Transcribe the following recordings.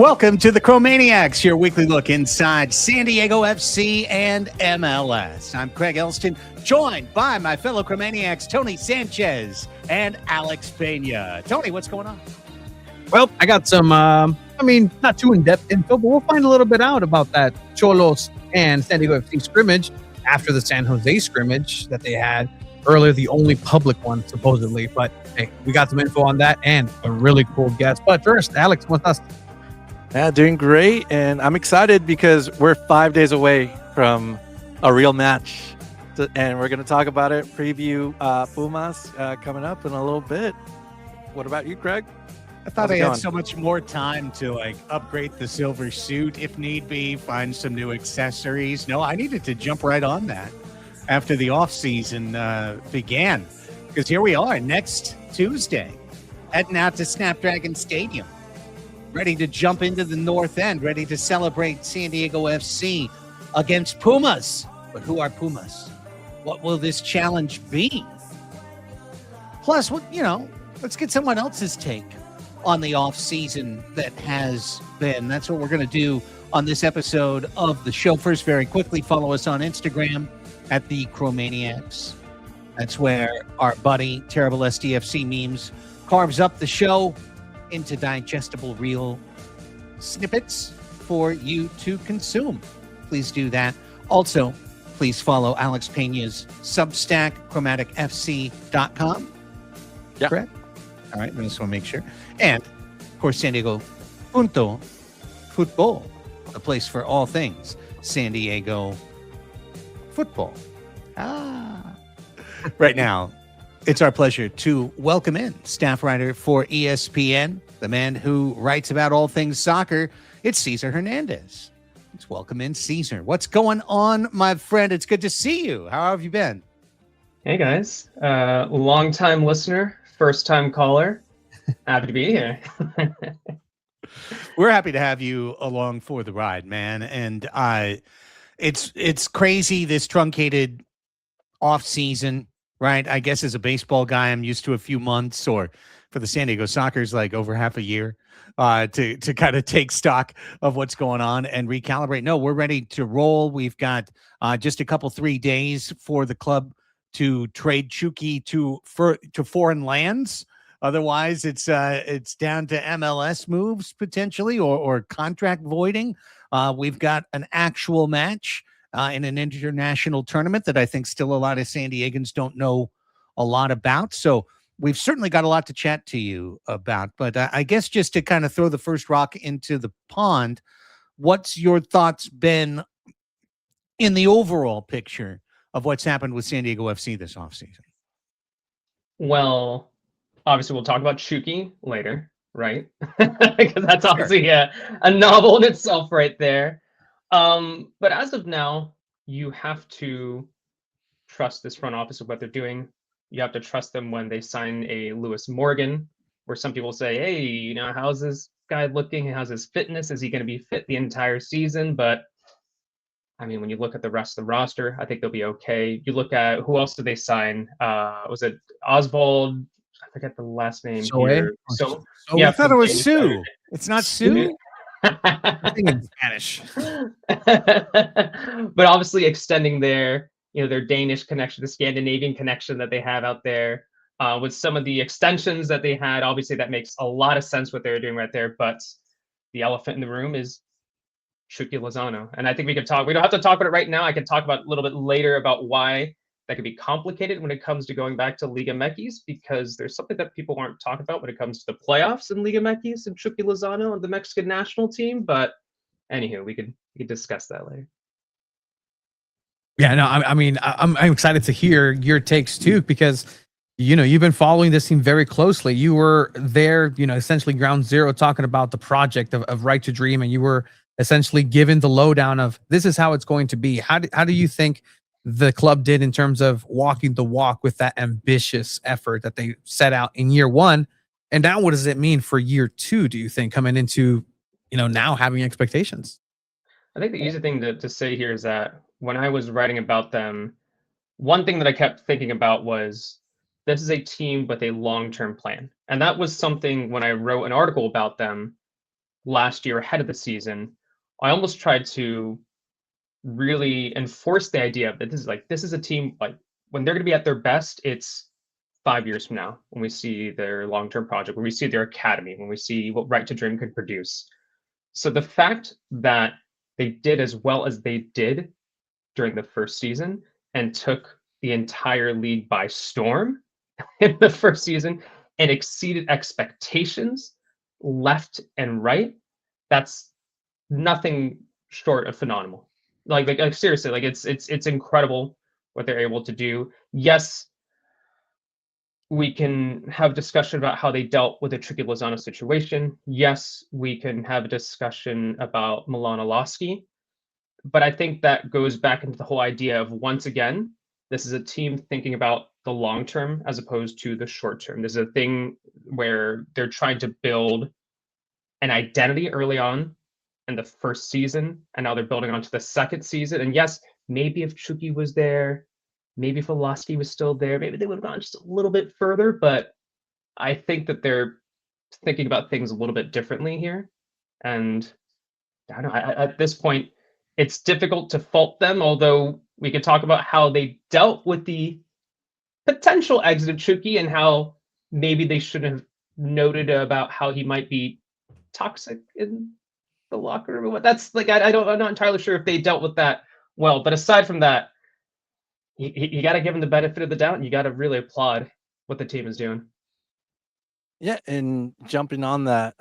Welcome to the Chromaniacs, your weekly look inside San Diego FC and MLS. I'm Craig Elston, joined by my fellow Chromaniacs, Tony Sanchez and Alex Pena. Tony, what's going on? Well, I got some, not too in-depth info, but we'll find a little bit out about that Cholos and San Diego FC scrimmage after the San Jose scrimmage that they had earlier, the only public one, supposedly. But, hey, we got some info on that and a really cool guest. But first, Alex, what's us? Yeah, doing great, and I'm excited because we're 5 days away from a real match, and we're going to talk about it, preview Pumas coming up in a little bit. What about you, Craig? I thought I had so much more time to upgrade the silver suit if need be, find some new accessories. No, I needed to jump right on that after the off season began, because here we are next Tuesday, heading out to Snapdragon Stadium. Ready to jump into the North End, ready to celebrate San Diego FC against Pumas. But who are Pumas? What will this challenge be? Plus, let's get someone else's take on the off-season that has been. That's what we're going to do on this episode of the show. First, very quickly, follow us on Instagram at the Chromaniacs. That's where our buddy, Terrible SDFC Memes, carves up the show into digestible reel snippets for you to consume. Please do that. Also, please follow Alex Pena's Substack, chromaticfc.com. Yeah. Correct? All right, I just want to make sure. And, of course, SanDiego.Futbol, a place for all things San Diego football. Right now, it's our pleasure to welcome in staff writer for ESPN, the man who writes about all things soccer. It's Cesar Hernandez. Let's welcome in Cesar. What's going on, my friend? It's good to see you. How have you been? Hey, guys. Long-time listener, first-time caller. Happy to be here. We're happy to have you along for the ride, man. And it's crazy, this truncated off-season. Right. I guess as a baseball guy, I'm used to a few months, or for the San Diego Sockers, like over half a year to kind of take stock of what's going on and recalibrate. No, we're ready to roll. We've got just a couple, 3 days for the club to trade Chucky to foreign lands. Otherwise, it's down to MLS moves potentially or contract voiding. We've got an actual match in an international tournament that I think still a lot of San Diegans don't know a lot about. So we've certainly got a lot to chat to you about. But I guess just to kind of throw the first rock into the pond, what's your thoughts been in the overall picture of what's happened with San Diego FC this offseason? Well, obviously we'll talk about Chucky later, right? Because that's obviously a novel in itself right there. But as of now, you have to trust this front office of what they're doing. You have to trust them when they sign a Lewis Morgan, where some people say, hey, how's this guy looking? How's his fitness? Is he going to be fit the entire season? But I mean, when you look at the rest of the roster, I think they'll be okay. You look at who else did they sign? Was it Oswald? I forget the last name. Here. Yeah, I thought it was Sue. It's not Sue. I think in Spanish. But obviously extending their Danish connection, the Scandinavian connection that they have out there, with some of the extensions that they had, obviously that makes a lot of sense what they're doing right there. But the elephant in the room is Chucky Lozano. And I think we don't have to talk about it right now. I can talk about a little bit later about why that could be complicated when it comes to going back to Liga MX, because there's something that people aren't talking about when it comes to the playoffs in Liga MX and Chucky Lozano and the Mexican national team. But anywho, we could discuss that later. Yeah, no, I'm excited to hear your takes too, because you've been following this team very closely. You were there, essentially ground zero, talking about the project of Right to Dream, and you were essentially given the lowdown of this is how it's going to be. How do you think the club did in terms of walking the walk with that ambitious effort that they set out in year one? And now what does it mean for year two, do you think, coming into, now having expectations? I think the easy thing to say here is that when I was writing about them, one thing that I kept thinking about was this is a team with a long-term plan. And that was something when I wrote an article about them, last year ahead of the season, I almost tried to really enforce the idea that this is a team, like, when they're going to be at their best, it's 5 years from now, when we see their long-term project, when we see their academy, when we see what Right to Dream could produce. So the fact that they did as well as they did during the first season and took the entire league by storm in the first season and exceeded expectations left and right, that's nothing short of phenomenal. Like seriously, like it's incredible what they're able to do. Yes, we can have discussion about how they dealt with the tricky Lozano situation. Yes, we can have a discussion about Milan Oloski. But I think that goes back into the whole idea of, once again, this is a team thinking about the long term as opposed to the short term. This is a thing where they're trying to build an identity early on in the first season, and now they're building onto the second season. And yes, maybe if Chucky was there, maybe if Oloski was still there, maybe they would have gone just a little bit further. But I think that they're thinking about things a little bit differently here. And I don't know, at this point, it's difficult to fault them, although we could talk about how they dealt with the potential exit of Chucky and how maybe they should have noted about how he might be toxic in the locker room. That's like, I'm not entirely sure if they dealt with that well. But aside from that, you got to give them the benefit of the doubt, and you got to really applaud what the team is doing. Yeah, and jumping on that,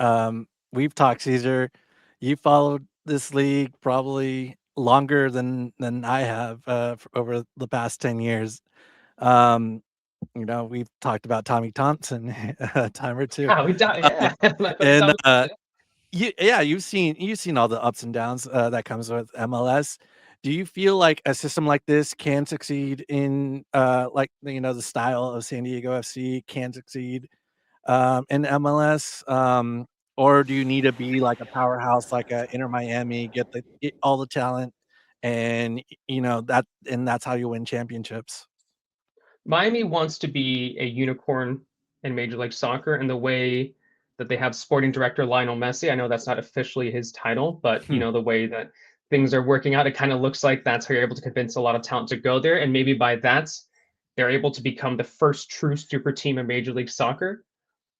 we've talked, Cesar. You followed this league probably longer than I have over the past 10 years. We've talked about Tommy Thompson a time or two. Oh, we died. And you've seen all the ups and downs that comes with MLS. Do you feel like a system like this can succeed in the style of San Diego FC can succeed in MLS? Or do you need to be like a powerhouse like a Inter Miami, get all the talent, and that's how you win championships? Miami wants to be a unicorn in Major League Soccer, and the way that they have sporting director Lionel Messi, I know that's not officially his title, but the way that things are working out, it kind of looks like that's how you're able to convince a lot of talent to go there. And maybe by that, they're able to become the first true super team in Major League Soccer.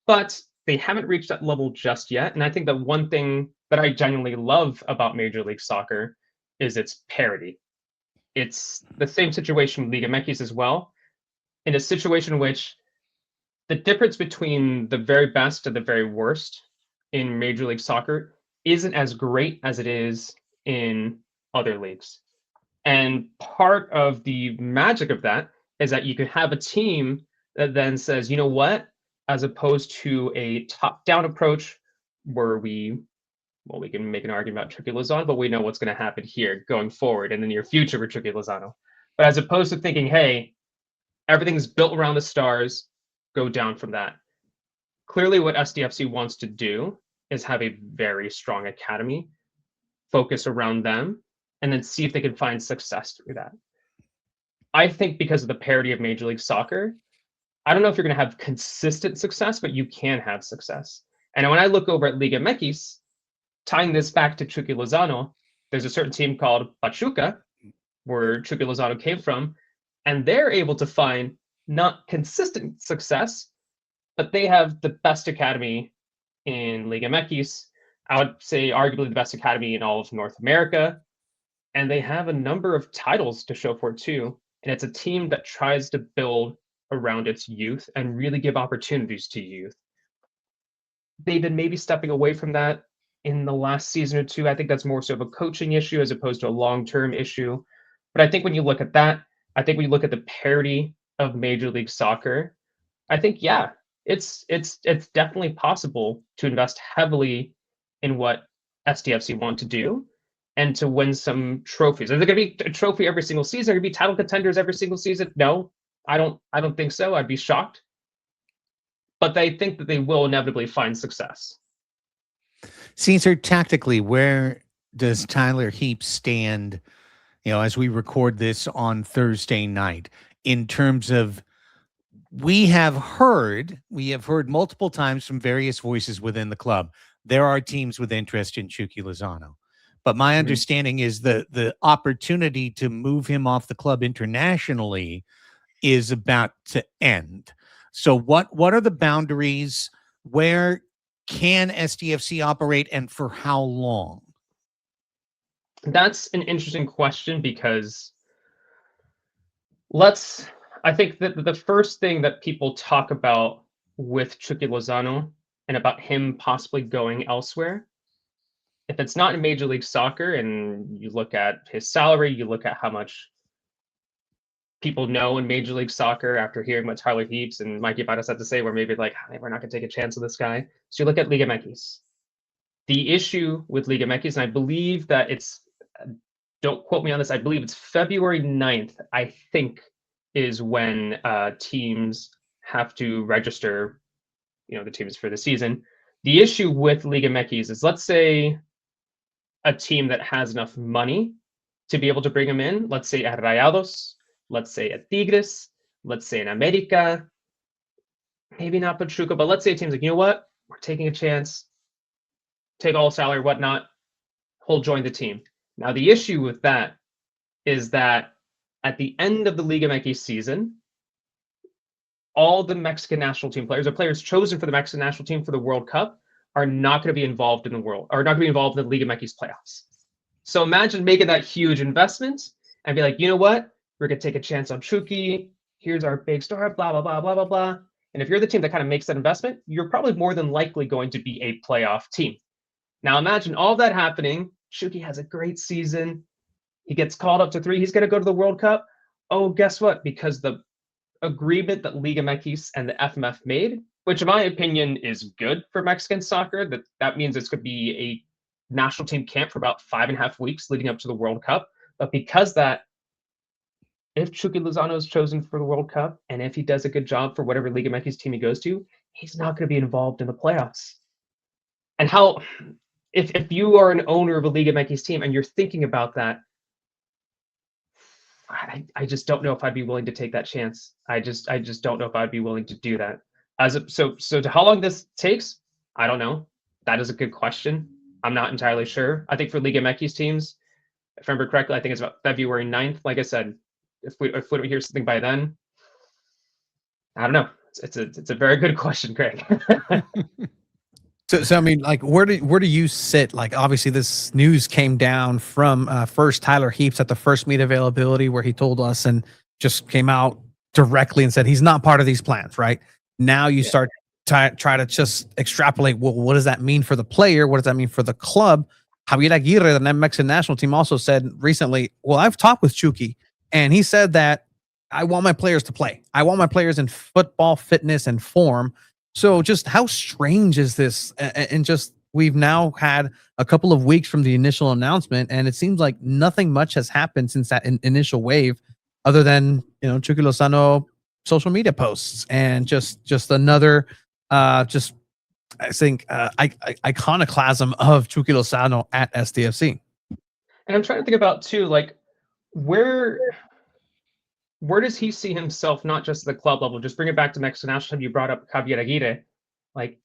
But they haven't reached that level just yet. And I think that one thing that I genuinely love about Major League Soccer is its parity. It's the same situation with Liga MX as well, in a situation in which the difference between the very best and the very worst in Major League Soccer isn't as great as it is in other leagues. And part of the magic of that is that you can have a team that then says, you know what, as opposed to a top-down approach where we can make an argument about Chucky Lozano, but we know what's going to happen here going forward in the near future with Chucky Lozano. But as opposed to thinking, hey, everything's built around the stars, go down from that. Clearly what SDFC wants to do is have a very strong academy, focus around them, and then see if they can find success through that. I think because of the parity of Major League Soccer, I don't know if you're going to have consistent success, but you can have success. And when I look over at Liga MX, tying this back to Chucky Lozano, there's a certain team called Pachuca, where Chucky Lozano came from, and they're able to find not consistent success, but they have the best academy in Liga MX. I would say arguably the best academy in all of North America. And they have a number of titles to show for it too. And it's a team that tries to build around its youth and really give opportunities to youth. They've been maybe stepping away from that in the last season or two. I think that's more so of a coaching issue as opposed to a long-term issue. But I think when you look at that, I think when you look at the parity of Major League Soccer, I think, yeah, it's definitely possible to invest heavily in what SDFC want to do and to win some trophies. Are there going to be a trophy every single season? Are there going to be title contenders every single season? No, I don't think so. I'd be shocked. But they think that they will inevitably find success. Cesar, tactically, where does Tyler Heap stand, as we record this on Thursday night, in terms of, we have heard multiple times from various voices within the club there are teams with interest in Chucky Lozano. But my understanding is the opportunity to move him off the club internationally is about to end. So what are the boundaries? Where can SDFC operate, and for how long? That's an interesting question, because I think that the first thing that people talk about with Chucky Lozano and about him possibly going elsewhere, if it's not in Major League Soccer and you look at his salary, you look at how much people know in Major League Soccer after hearing what Tyler Heaps and Mikey Batas had to say, where maybe like, hey, we're not going to take a chance on this guy. So you look at Liga MX. The issue with Liga MX, and I believe that it's, don't quote me on this, I believe it's February 9th, I think, is when teams have to register, the teams for the season. The issue with Liga MX is, let's say a team that has enough money to be able to bring them in, let's say at Rayados, let's say at Tigres, let's say in America, maybe not Pachuca, but let's say a team's like, you know what, we're taking a chance, take all salary, whatnot, he'll join the team. Now, the issue with that is that at the end of the Liga MX season, all the Mexican national team players, or players chosen for the Mexican national team for the World Cup, are not going to be involved in the Liga MX playoffs. So imagine making that huge investment and be like, you know what, we're going to take a chance on Chucky. Here's our big star, blah, blah, blah, blah, blah, blah. And if you're the team that kind of makes that investment, you're probably more than likely going to be a playoff team. Now imagine all that happening. Chucky has a great season. He gets called up to 3. He's going to go to the World Cup. Oh, guess what? Because the agreement that Liga MX and the FMF made, which in my opinion is good for Mexican soccer, that means it's going to be a national team camp for about 5.5 weeks leading up to the World Cup. But because that, if Chucky Lozano is chosen for the World Cup, and if he does a good job for whatever Liga MX team he goes to, he's not going to be involved in the playoffs. And how, if you are an owner of a Liga MX team and you're thinking about that, I just don't know if I'd be willing to take that chance. I just don't know if I'd be willing to do that. So to how long this takes, I don't know. That is a good question. I'm not entirely sure. I think for Liga MX teams, if I remember correctly, I think it's about February 9th. Like I said, if we don't hear something by then, I don't know. It's a very good question, Craig. So I mean, like, where do you sit? Like, obviously, this news came down from first Tyler Heaps at the first meet availability, where he told us and just came out directly and said he's not part of these plans. Right now, you start to try to just extrapolate. Well, what does that mean for the player? What does that mean for the club? Javier Aguirre, the Mexican national team, also said recently, well, I've talked with Chucky, and he said that I want my players to play. I want my players in football, fitness, and form. So just how strange is this? And just, we've now had a couple of weeks from the initial announcement, and it seems like nothing much has happened since that initial wave, other than, Chucky Lozano social media posts and just another, I think, iconoclasm of Chucky Lozano at SDFC. And I'm trying to think about too, like, where does he see himself, not just at the club level? Just bring it back to Mexican national team. You brought up Javier Aguirre. Like,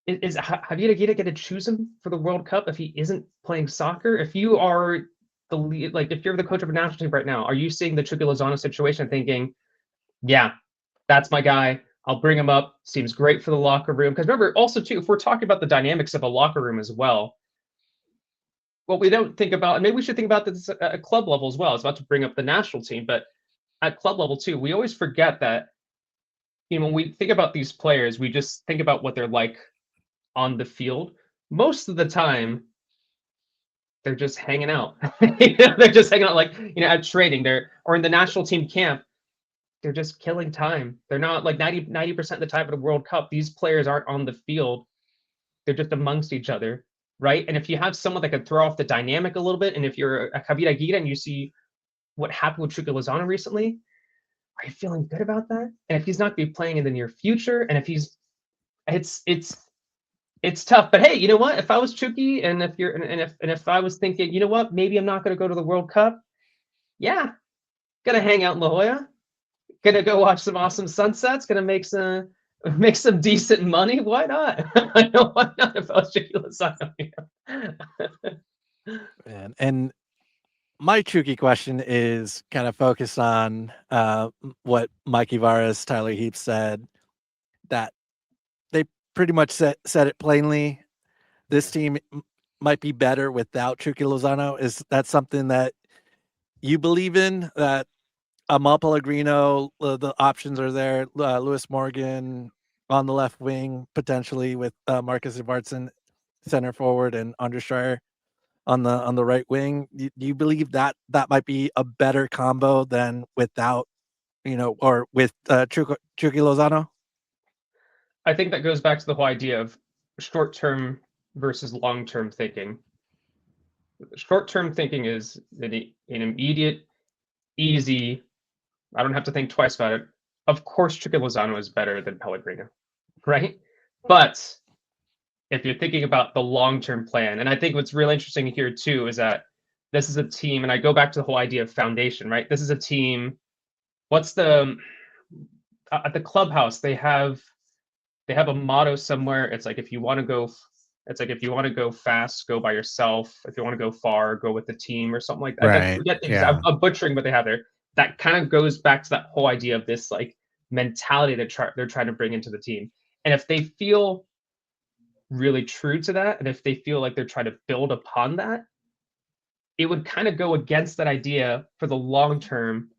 is Javier Aguirre going to choose him for the World Cup if he isn't playing soccer? If you are the lead, like, if you're the coach of a national team right now, are you seeing the Chucky Lozano situation thinking, yeah, that's my guy, I'll bring him up, seems great for the locker room? Because remember, also too, if we're talking about the dynamics of a locker room as well, what we don't think about, and maybe we should think about this at a club level as well. I was about to bring up the national team, but at club level too, we always forget that, when we think about these players, we just think about what they're like on the field. Most of the time, they're just hanging out. They're just hanging out, like, at training, or in the national team camp. They're just killing time. They're not, like, 90% of the time at a World Cup, these players aren't on the field. They're just amongst each other, right? And if you have someone that can throw off the dynamic a little bit, and if you're a Javier Aguirre and you see what happened with Chucky Lozano recently, are you feeling good about that? And if he's not going to be playing in the near future, and if he's, it's tough. But hey, you know what? If I was Chucky, and if I was thinking, you know what, maybe I'm not going to go to the World Cup. Yeah, gonna hang out in La Jolla. Gonna go watch some awesome sunsets. Gonna make some make some decent money. Why not? I know why not if I was Chucky Lozano here. And my Chucky question is kind of focused on what Mikey Varas, Tyler Heaps said, that they pretty much said it plainly. This team might be better without Chucky Lozano. Is that something that you believe in? That Amal Pellegrino, the options are there. Lewis Morgan on the left wing, potentially with Marcus Ivartson center forward and Andres Dreyer on the right wing. Do you believe that might be a better combo than without, or with Chucky Lozano? I think that goes back to the whole idea of short-term versus long-term thinking. Short-term thinking is an immediate, easy, I don't have to think twice about it. Of course, Chucky Lozano is better than Pellegrino, right? But if you're thinking about the long-term plan, and I think what's really interesting here too is that this is a team, and I go back to the whole idea of foundation, right? This is a team. What's the at the clubhouse? They have a motto somewhere. It's like if you want to go fast, go by yourself. If you want to go far, go with the team, or something like that. I forget the exact, I'm butchering what they have there. That kind of goes back to that whole idea of this like mentality that they're trying to bring into the team. And if they feel really true to that, and if they feel like they're trying to build upon that, it would kind of go against that idea for the long term.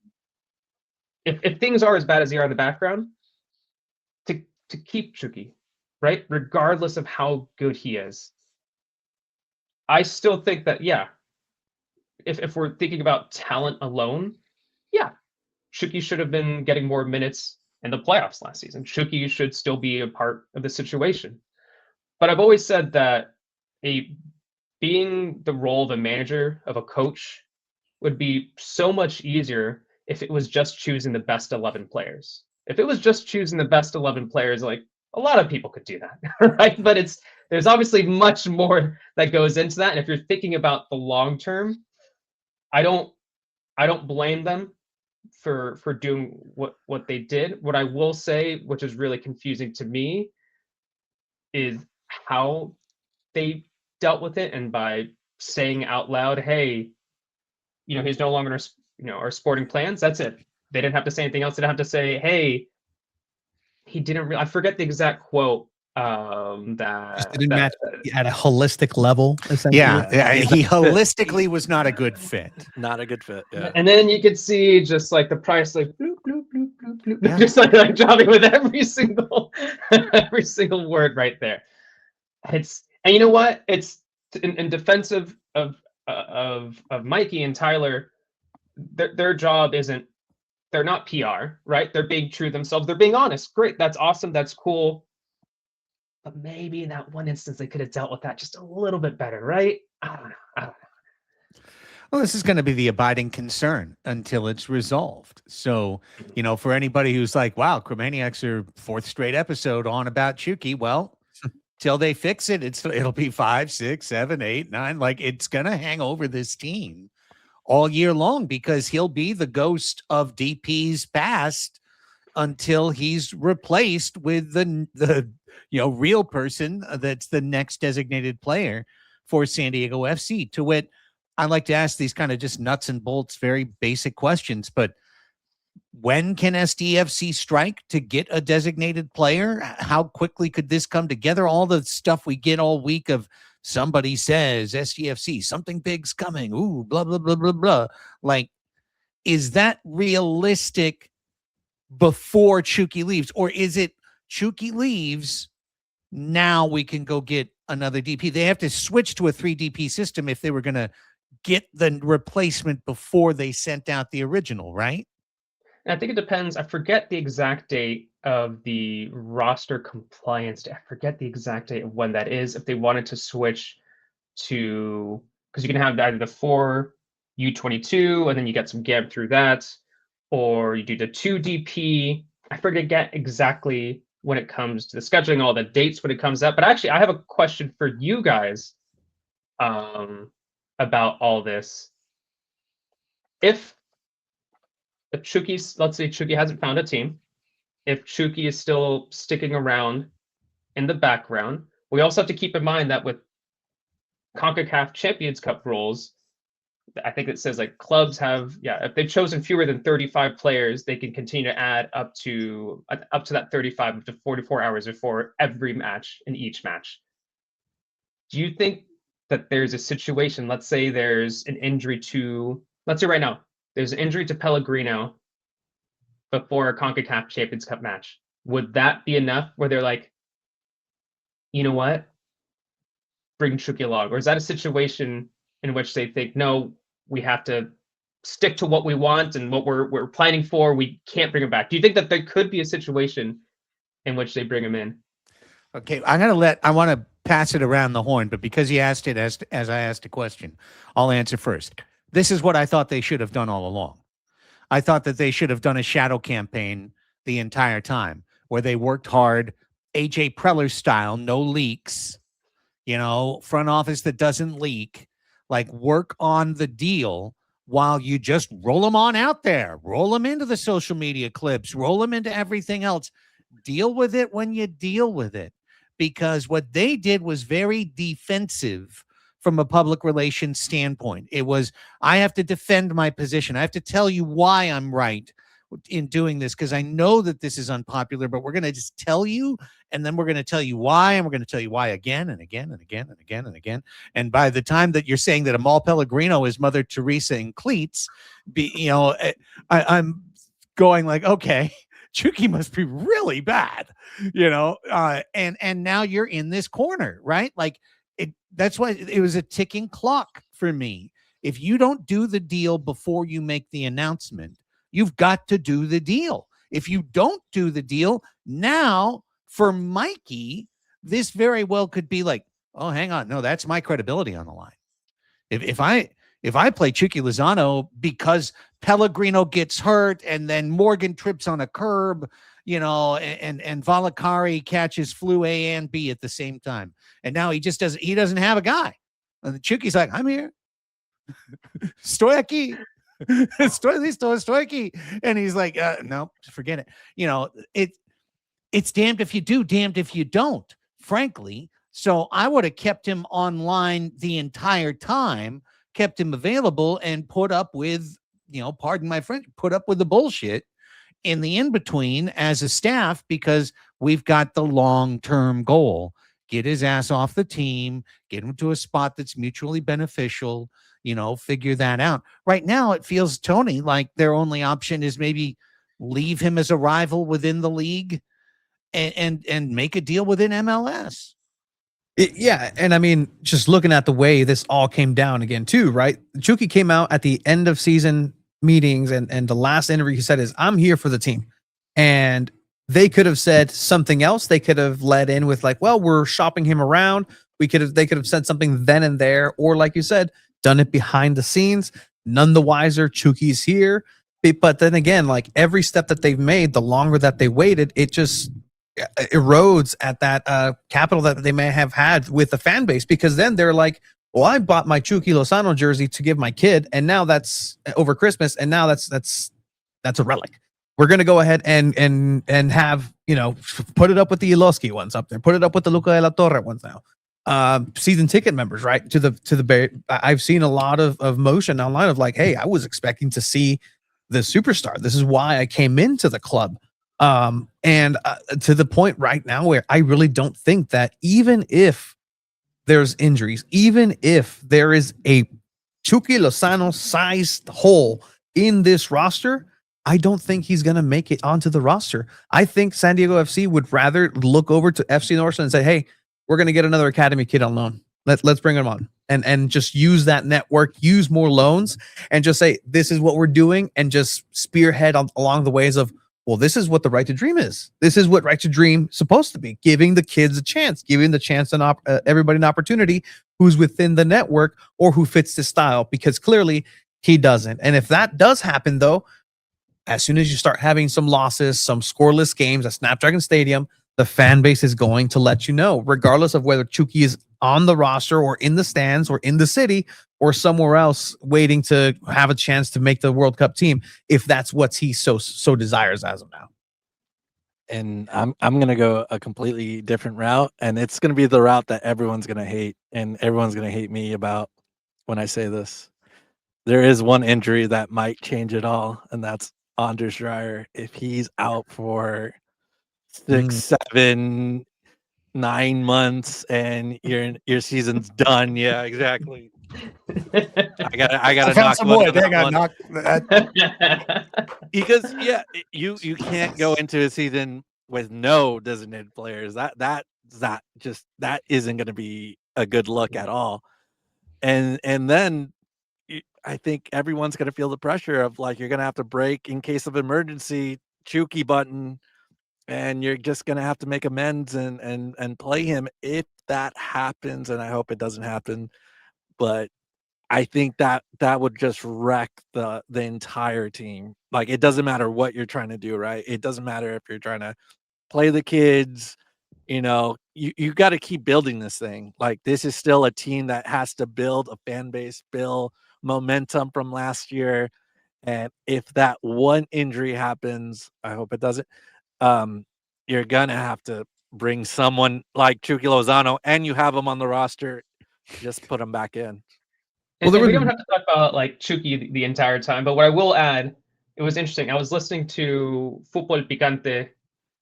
If things are as bad as they are in the background, to keep Chucky, right? Regardless of how good he is. I still think that, yeah, if we're thinking about talent alone, yeah, Chucky should have been getting more minutes in the playoffs last season. Chucky should still be a part of the situation. But I've always said that being the role of a manager, of a coach, would be so much easier if it was just choosing the best 11 players. If it was just choosing the best 11 players, like a lot of people could do that, right? But there's obviously much more that goes into that. And if you're thinking about the long term, I don't blame them for doing what they did. What I will say, which is really confusing to me, is how they dealt with it, and by saying out loud, "Hey, he's no longer our sporting plans." That's it. They didn't have to say anything else. They didn't have to say, "Hey, he didn't." I forget the exact quote. Just didn't match at a holistic level. Essentially. Yeah, he holistically was not a good fit. Not a good fit. Yeah. And then you could see just like the price, like bloop bloop bloop bloop bloop, yeah. Just like dropping with every single word right there. And you know what? It's in defensive of Mikey and Tyler. Their job isn't. They're not PR, right? They're being true to themselves. They're being honest. Great. That's awesome. That's cool. But maybe in that one instance, they could have dealt with that just a little bit better, right? I don't know. Well, this is going to be the abiding concern until it's resolved. So, for anybody who's like, wow, Chromaniacs are fourth straight episode on about Chucky, well, till they fix it, it'll be 5, 6, 7, 8, 9. Like, it's going to hang over this team all year long because he'll be the ghost of DP's past until he's replaced with the real person that's the next designated player for San Diego FC. To wit, I like to ask these kind of just nuts and bolts, very basic questions, but when can SDFC strike to get a designated player? How quickly could this come together? All the stuff we get all week of somebody says SDFC, something big's coming. Ooh, blah, blah, blah, blah, blah. Like, is that realistic before Chucky leaves? Or is it Chucky leaves, now we can go get another DP? They have to switch to a 3 DP system if they were going to get the replacement before they sent out the original, right? And I think it depends. I forget the exact date of the roster compliance. I forget the exact date of when that is. If they wanted to switch to, because you can have either the 4 U22 and then you get some gap through that, or you do the 2 DP. I forget exactly when it comes to the scheduling, all the dates when it comes up. But actually, I have a question for you guys about all this. If Chucky's, let's say Chucky hasn't found a team, if Chucky is still sticking around in the background. We also have to keep in mind that with CONCACAF Champions Cup rules, I think it says like clubs have, if they've chosen fewer than 35 players, they can continue to add up to that 35 up to 44 hours before every match in each match. Do you think that there's a situation, let's say there's an injury to, let's say right now, there's an injury to Pellegrino before a CONCACAF Champions Cup match. Would that be enough where they're like, you know what, bring Chucky along? Or is that a situation in which they think, no, we have to stick to what we want and what we're planning for, we can't bring him back? Do you think that there could be a situation in which they bring him in? Okay, I want to pass it around the horn, but because you asked it as I asked a question, I'll answer first. This is what I thought they should have done all along. I thought that they should have done a shadow campaign the entire time where they worked hard, AJ Preller style, no leaks, front office that doesn't leak, like work on the deal while you just roll them on out there, roll them into the social media clips, roll them into everything else. Deal with it when you deal with it. Because what they did was very defensive from a public relations standpoint. It was, I have to defend my position. I have to tell you why I'm right in doing this, because I know that this is unpopular, but we're going to just tell you, and then we're going to tell you why, and we're going to tell you why again and again and again and again and again. And by the time that you're saying that Amal Pellegrino is Mother Teresa in cleats, I'm going like, okay, Chucky must be really bad, and now you're in this corner, right? Like that's why it was a ticking clock for me. If you don't do the deal before you make the announcement, you've got to do the deal. If you don't do the deal now, for Mikey, this very well could be like, oh, hang on. No, that's my credibility on the line. If I play Chucky Lozano because Pellegrino gets hurt and then Morgan trips on a curb, and Valakari catches flu A and B at the same time. And now he doesn't have a guy. And the Chucky's like, I'm here. Stoyaki. Stoyaki. And he's like, no, forget it. It's damned if you do, damned if you don't, frankly. So I would have kept him online the entire time, kept him available, and put up with, pardon my French, put up with the bullshit in the in-between as a staff, because we've got the long-term goal. Get his ass off the team, get him to a spot that's mutually beneficial, figure that out. Right now, it feels, Tony, like their only option is maybe leave him as a rival within the league and make a deal within MLS. And I mean, just looking at the way this all came down again too, right? Chucky came out at the end of season meetings, and the last interview he said is, I'm here for the team. And they could have said something else. They could have led in with like, well, we're shopping him around. They could have said something then and there, or like you said, done it behind the scenes. None the wiser. Chucky's here. But then again, like every step that they've made, the longer that they waited, it just erodes at that capital that they may have had with the fan base, because then they're like, well, I bought my Chucky Lozano jersey to give my kid, and now that's over Christmas, and now that's a relic. We're gonna go ahead and have, put it up with the Iloski ones up there, put it up with the Luca de la Torre ones now. Season ticket members, right? To the I've seen a lot of motion online of like, hey, I was expecting to see the superstar. This is why I came into the club. And to the point right now where I really don't think that even if there's injuries, even if there is a Chucky Lozano sized hole in this roster, I don't think he's going to make it onto the roster. I think San Diego FC would rather look over to FC Northland and say, hey, we're going to get another academy kid on loan. Let's bring him on and just use that network, use more loans, and just say, this is what we're doing, and just spearhead along the ways of, well, this is what the Right to Dream is. This is what Right to Dream is supposed to be, giving the kids a chance, giving the chance and everybody an opportunity who's within the network or who fits the style, because clearly he doesn't. And if that does happen, though, as soon as you start having some losses, some scoreless games at Snapdragon Stadium, the fan base is going to let you know, regardless of whether Chucky is on the roster or in the stands or in the city or somewhere else waiting to have a chance to make the World Cup team, if that's what he so desires as of now. And I'm gonna go a completely different route, and it's gonna be the route that everyone's gonna hate, and everyone's gonna hate me about when I say this. There is one injury that might change it all, and that's Anders Dreyer. If he's out for 6, 7, 9 months, and your season's done, yeah, exactly. I gotta found knock some wood wood. on They that got one. knocked. Because you can't go into a season with no designated players. That isn't going to be a good look at all. And then I think everyone's going to feel the pressure of like you're going to have to break in case of emergency Chucky button, and you're just going to have to make amends and play him if that happens. And I hope it doesn't happen, but I think that would just wreck the entire team. Like, it doesn't matter what you're trying to do, right? It doesn't matter if you're trying to play the kids, you gotta keep building this thing. Like, this is still a team that has to build a fan base, build momentum from last year, and if that one injury happens, I hope it doesn't, you're gonna have to bring someone like Chucky Lozano, and you have him on the roster, just put him back in. And we don't have to talk about like Chucky the entire time, but what I will add, it was interesting. I was listening to Futbol Picante.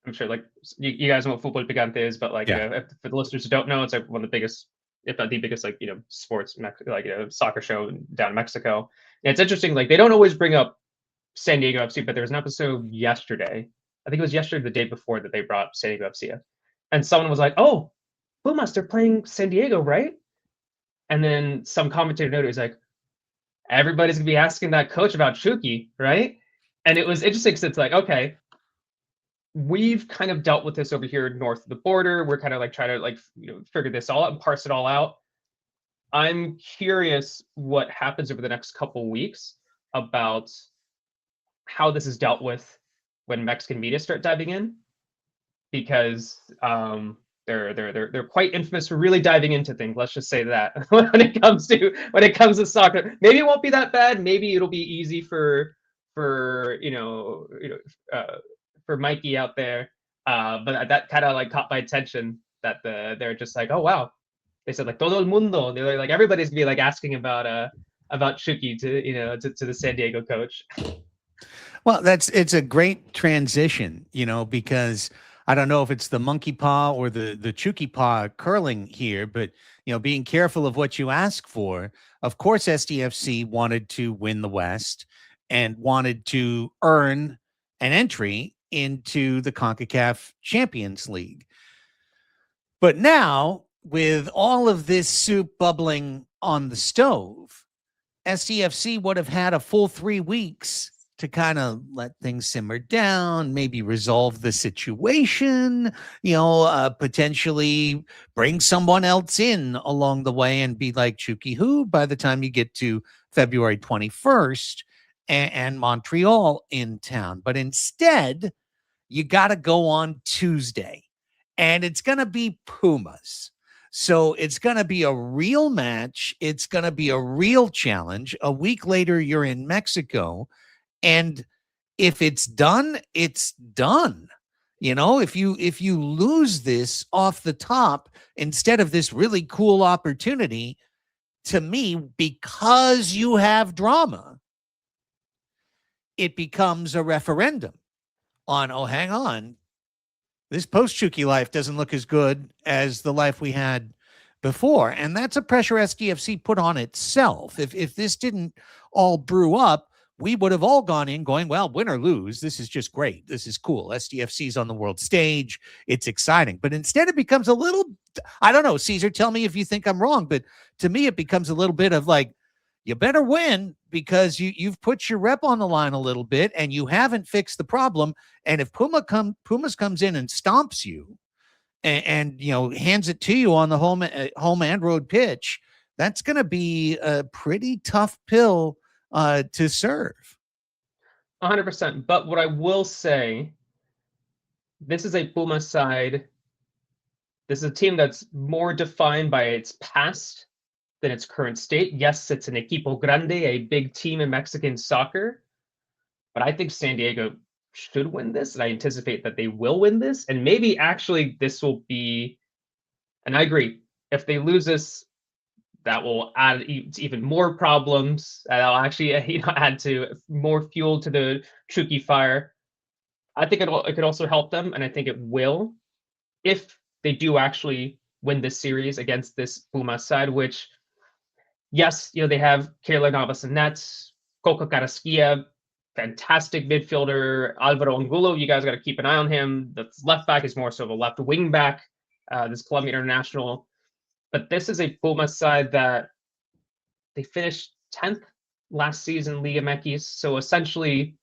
I'm sure like you guys know what Futbol Picante is, but like for the listeners who don't know, it's like one of the biggest, if not the biggest, like sports like soccer show down in Mexico. And it's interesting, like they don't always bring up San Diego FC, but there was an episode yesterday. I think it was yesterday, the day before, that they brought San Diego FC up, and someone was like, "Oh, Pumas, they're playing San Diego, right?" And then some commentator noted, was like, everybody's gonna be asking that coach about Chucky, right? And it was interesting because it's like, okay, we've kind of dealt with this over here north of the border. We're kind of like trying to like figure this all out and parse it all out. I'm curious what happens over the next couple weeks about how this is dealt with when Mexican media start diving in, because they're quite infamous for really diving into things. Let's just say that when it comes to soccer, maybe it won't be that bad. Maybe it'll be easy for for Mikey out there. But that kind of like caught my attention, that they're just like, oh wow, they said like todo el mundo. They're like everybody's gonna be like asking about Chucky to the San Diego coach. Well, it's a great transition, because I don't know if it's the monkey paw or the Chucky paw curling here, but being careful of what you ask for. Of course, SDFC wanted to win the West and wanted to earn an entry into the CONCACAF Champions League. But now, with all of this soup bubbling on the stove, SDFC would have had a full 3 weeks to kind of let things simmer down, maybe resolve the situation, potentially bring someone else in along the way and be like Chucky who by the time you get to February 21st and Montreal in town. But instead, you got to go on Tuesday, and it's going to be Pumas. So it's going to be a real match. It's going to be a real challenge. A week later, you're in Mexico. And if it's done, it's done. If you lose this off the top instead of this really cool opportunity, to me, because you have drama, it becomes a referendum on, oh, hang on, this post-Chucky life doesn't look as good as the life we had before. And that's a pressure SDFC put on itself. If this didn't all brew up, we would have all gone in going, well, win or lose, this is just great. This is cool. SDFC's on the world stage. It's exciting. But instead it becomes a little, I don't know, Cesar, tell me if you think I'm wrong, but to me it becomes a little bit of like, you better win because you've put your rep on the line a little bit and you haven't fixed the problem. And if Pumas comes in and stomps you and hands it to you on the home and road pitch, that's going to be a pretty tough pill to serve. 100%. But what I will say, this is a Puma side. This is a team that's more defined by its past than its current state. Yes, it's an equipo grande, a big team in Mexican soccer. But I think San Diego should win this, and I anticipate that they will win this, and maybe actually this will be, and I agree, if they lose this, that will add even more problems. That'll actually add to more fuel to the Chucky fire. I think it could also help them, and I think it will, if they do actually win this series against this Pumas side, which, yes, they have Keylor Navas and nets, Coco Carrasquilla, fantastic midfielder, Alvaro Angulo, you guys got to keep an eye on him. The left back is more so of a left wing back, this Colombian international. But this is a Pumas side that they finished 10th last season, Liga MX. So essentially,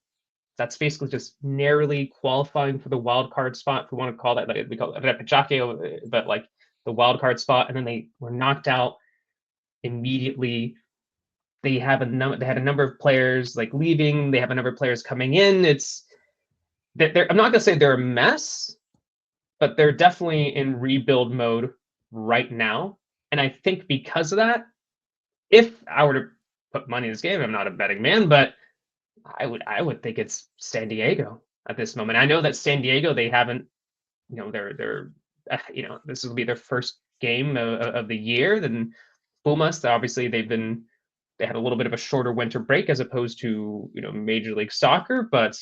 that's basically just narrowly qualifying for the wild card spot, if we want to call that. Like, we call it repechaje, but like the wild card spot. And then they were knocked out immediately. They had a number of players like leaving. They have a number of players coming in. I'm not gonna say they're a mess, but they're definitely in rebuild mode right now. And I think because of that, if I were to put money in this game, I'm not a betting man, but I would think it's San Diego at this moment. I know that San Diego, they haven't, they're this will be their first game of the year. Then Pumas, obviously they had a little bit of a shorter winter break as opposed to Major League Soccer, but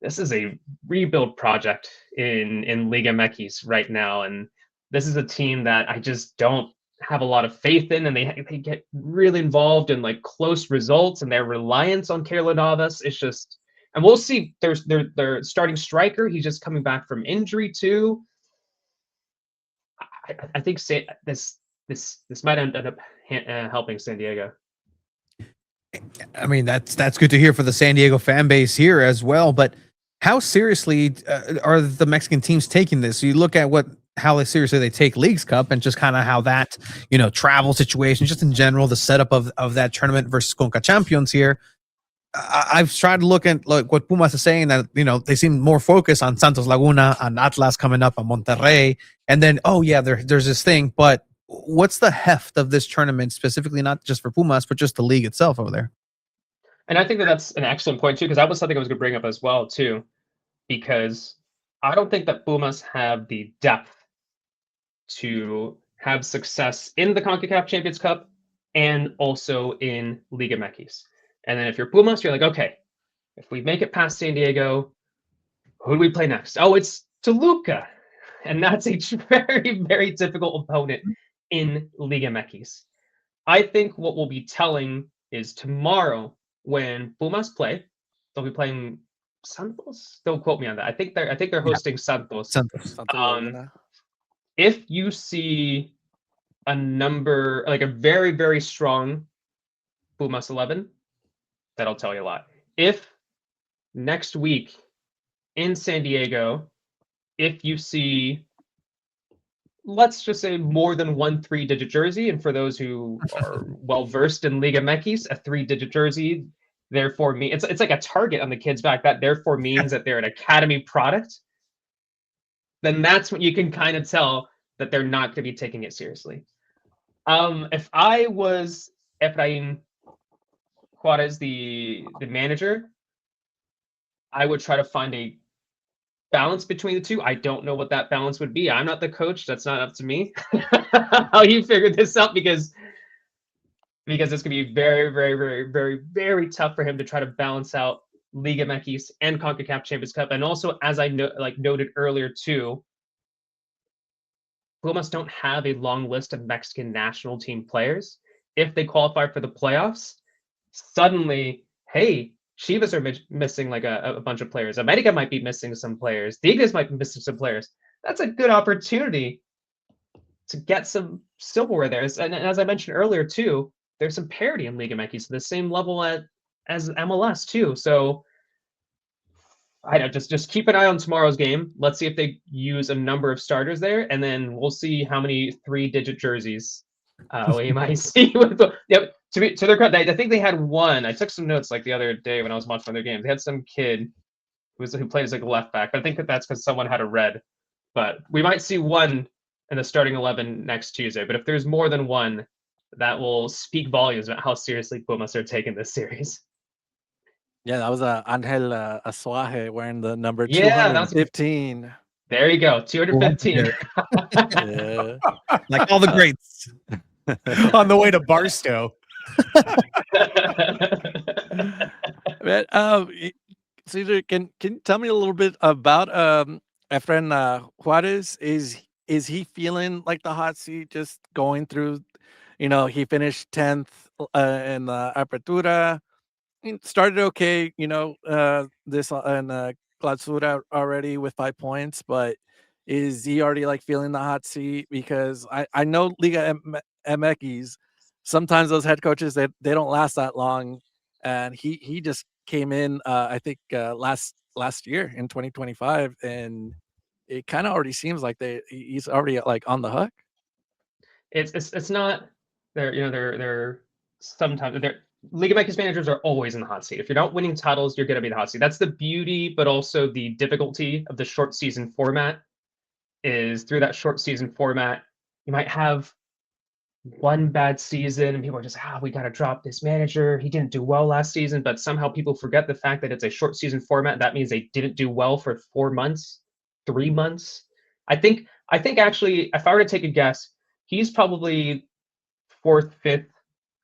this is a rebuild project in Liga MX right now, and this is a team that I just don't have a lot of faith in, and they get really involved in like close results, and their reliance on Keylor Navas is just, and we'll see. There's their starting striker, he's just coming back from injury too. I think this might end up helping San Diego. I mean, that's good to hear for the San Diego fan base here as well. But how seriously are the Mexican teams taking this? You look at how seriously they take Leagues Cup, and just kind of how that, travel situation, just in general, the setup of that tournament versus CONCACAF champions here. I've tried to look at what Pumas is saying, that they seem more focused on Santos Laguna, on Atlas coming up, on Monterrey, and then there's this thing. But what's the heft of this tournament specifically, not just for Pumas, but just the league itself over there? And I think that's an excellent point too, because that was something I was going to bring up as well too, because I don't think that Pumas have the depth to have success in the CONCACAF Champions Cup and also in Liga MX. And then if you're Pumas, you're like, okay, if we make it past San Diego, who do we play next? Oh, it's Toluca. And that's a very, very difficult opponent in Liga MX. I think what we'll be telling is tomorrow when Pumas play, they'll be playing Santos. Don't quote me on that. I think they're hosting Santos. If you see a number, like a very, very strong Pumas 11, that'll tell you a lot. If next week in San Diego, if you see, let's just say, more than one 3-digit jersey, and for those who are well versed in Liga MX, a 3-digit jersey therefore means it's like a target on the kid's back. That therefore means that they're an academy product. Then that's when you can kind of tell that they're not going to be taking it seriously. If I was Efrain Juarez, the manager, I would try to find a balance between the two. I don't know what that balance would be. I'm not the coach. That's not up to me. How you figure this out, because it's going to be very, very, very, very, very tough for him to try to balance out Liga MX and CONCACAF Champions Cup. And also, as I noted earlier too, Pumas don't have a long list of Mexican national team players. If they qualify for the playoffs, suddenly, hey, Chivas are missing like a bunch of players. America might be missing some players. Tigres might be missing some players. That's a good opportunity to get some silverware there. And as I mentioned earlier too, there's some parity in Liga MX, the same level as MLS too. So I don't, just keep an eye on tomorrow's game. Let's see if they use a number of starters there, and then we'll see how many 3-digit jerseys we might see. To their credit, I think they had one. I took some notes like the other day when I was watching their games. They had some kid who played as like a left back, but I think that's because someone had a red. But we might see one in the starting 11 next Tuesday. But if there's more than one, that will speak volumes about how seriously Pumas are taking this series. Yeah, that was Angel Asuaje wearing the number Yeah, that was 215. there you go, 215. Yeah. Like all the greats. On the way to Barstow. Man, Cesar, can you tell me a little bit about Efren Juarez? Is he feeling like the hot seat? Just going through, he finished 10th in the Apertura. Started okay, this in Clausura already with 5 points, but is he already like feeling the hot seat? Because I know Liga MX, sometimes those head coaches they don't last that long, and he just came in I think last year in 2025, and it kind of already seems like he's already like on the hook. It's not they're sometimes they're Liga MX managers are always in the hot seat. If you're not winning titles, you're going to be in the hot seat. That's the beauty, but also the difficulty of the short season format. Is through that short season format, you might have one bad season and people are just, we got to drop this manager. He didn't do well last season, but somehow people forget the fact that it's a short season format. That means they didn't do well for 4 months, 3 months. I think actually, if I were to take a guess, he's probably fourth, fifth.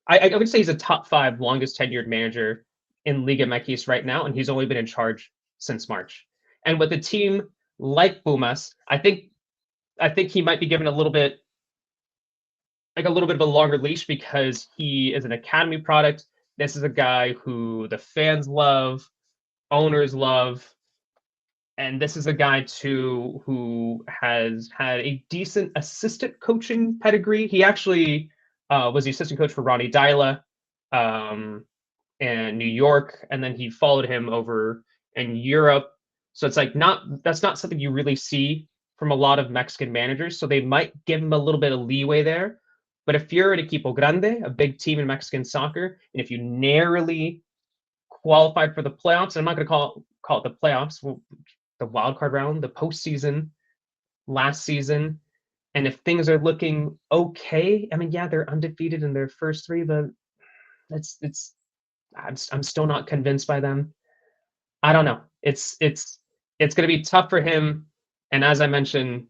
I would say he's a top 5 longest tenured manager in Liga MX right now, and he's only been in charge since March. And with a team like Pumas, I think he might be given a little bit of a longer leash because he is an academy product. This is a guy who the fans love, owners love, and this is a guy too who has had a decent assistant coaching pedigree. He actually was the assistant coach for Ronnie Dyla in New York, and then he followed him over in Europe. So it's like that's not something you really see from a lot of Mexican managers. So they might give him a little bit of leeway there. But if you're an equipo grande, a big team in Mexican soccer, and if you narrowly qualified for the playoffs, and I'm not going to call it the playoffs, the wild card round, the postseason last season, and if things are looking okay, I mean, yeah, they're undefeated in their first 3, but I'm still not convinced by them. I don't know. It's going to be tough for him, and as I mentioned,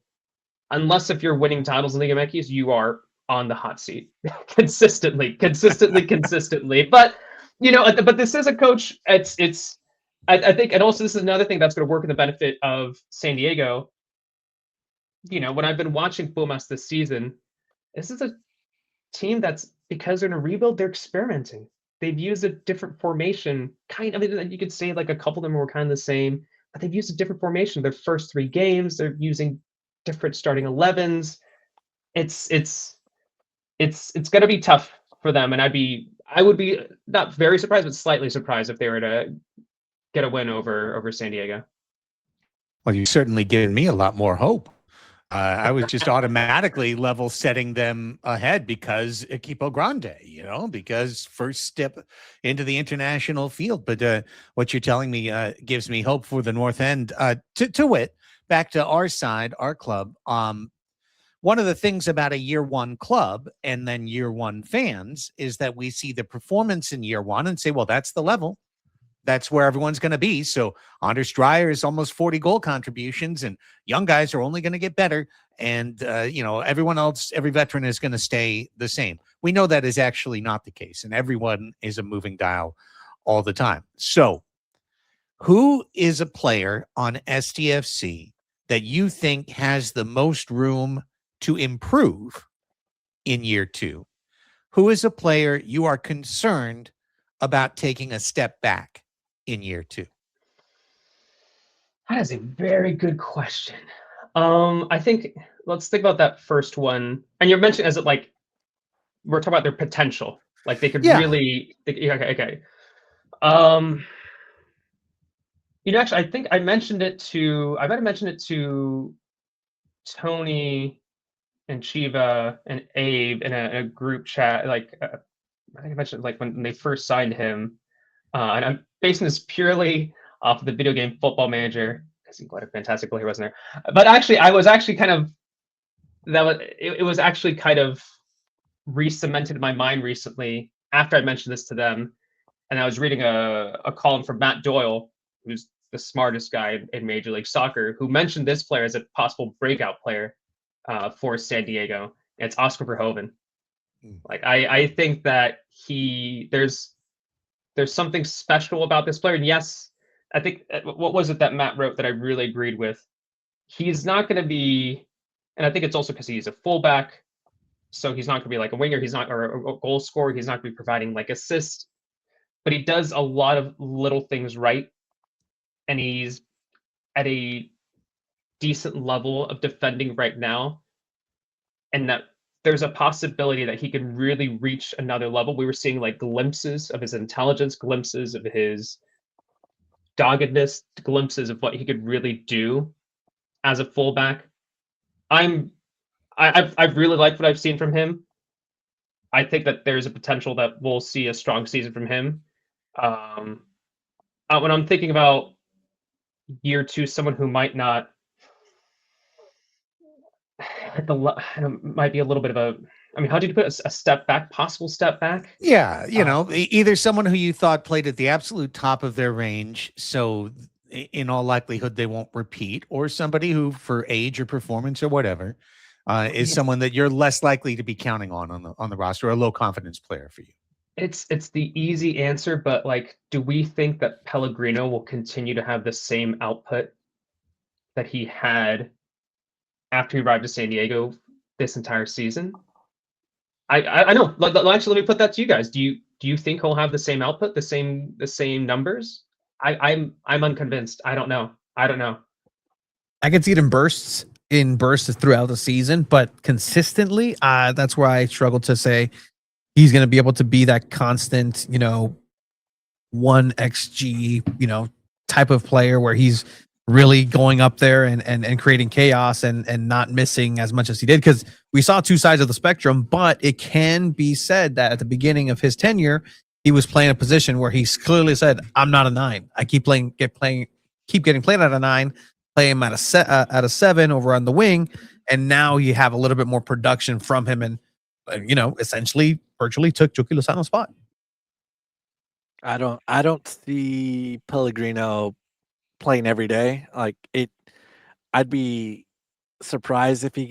unless if you're winning titles in Liga MX, you are on the hot seat consistently. But but this is a coach. I think, and also this is another thing that's going to work in the benefit of San Diego. When I've been watching Pumas this season, this is a team that's, because they're in a rebuild, they're experimenting. They've used a different formation. You could say like a couple of them were kind of the same, but they've used a different formation. Their first 3 games, they're using different starting 11s. It's going to be tough for them, and I would be not very surprised, but slightly surprised if they were to get a win over San Diego. Well, you've certainly given me a lot more hope. I was just automatically level setting them ahead because Equipo Grande, because first step into the international field. But what you're telling me gives me hope for the North End. To wit, back to our side, our club. One of the things about a year one club and then year one fans is that we see the performance in year one and say, well, that's the level. That's where everyone's going to be. So Anders Dreyer is almost 40 goal contributions, and young guys are only going to get better. And, everyone else, every veteran is going to stay the same. We know that is actually not the case, and everyone is a moving dial all the time. So who is a player on SDFC that you think has the most room to improve in year 2? Who is a player you are concerned about taking a step back in year 2? That is a very good question. I think let's think about that first one. And you're mentioning, as it like we're talking about their potential, like they could really. Okay. Actually, I think I mentioned it to. I might have mentioned it to Tony and Chiva and Abe in a group chat. Like I think I mentioned like when they first signed him, and I'm basing this purely off of the video game Football Manager, because what a fantastic player, wasn't there? But actually, I was actually kind of it was actually kind of re-cemented in my mind recently after I mentioned this to them. And I was reading a column from Matt Doyle, who's the smartest guy in Major League Soccer, who mentioned this player as a possible breakout player for San Diego. It's Oscar Verhoeven. Like I think that there's something special about this player. And yes, I think what was it that Matt wrote that I really agreed with? He's not going to be, and I think it's also because he's a fullback, so he's not going to be like a winger. He's not or a goal scorer. He's not going to be providing like assists, but he does a lot of little things right, and he's at a decent level of defending right now, and that there's a possibility that he could really reach another level. We were seeing like glimpses of his intelligence, glimpses of his doggedness, glimpses of what he could really do as a fullback. I've really liked what I've seen from him. I think that there's a potential that we'll see a strong season from him. When I'm thinking about year two, someone who might not might be a little bit of a. I mean, how did you put a step back? Possible step back? Yeah, either someone who you thought played at the absolute top of their range, so in all likelihood they won't repeat, or somebody who, for age or performance or whatever, is someone that you're less likely to be counting on the roster, a low confidence player for you. It's the easy answer, but like, do we think that Pellegrino will continue to have the same output that he had after he arrived to San Diego this entire season? I know. Actually, let me put that to you guys. Do you think he'll have the same output, the same numbers? I'm unconvinced. I don't know. I can see it in bursts throughout the season, but consistently, that's where I struggle to say he's going to be able to be that constant, 1xG, type of player where he's really going up there and creating chaos and not missing as much as he did, because we saw two sides of the spectrum. But it can be said that at the beginning of his tenure, he was playing a position where he clearly said, "I'm not a 9. I keep getting played at a 9, play him at a 7 over on the wing, and now you have a little bit more production from him, and essentially virtually took Chucky Lozano's spot." I don't see Pellegrino playing every day. I'd be surprised if he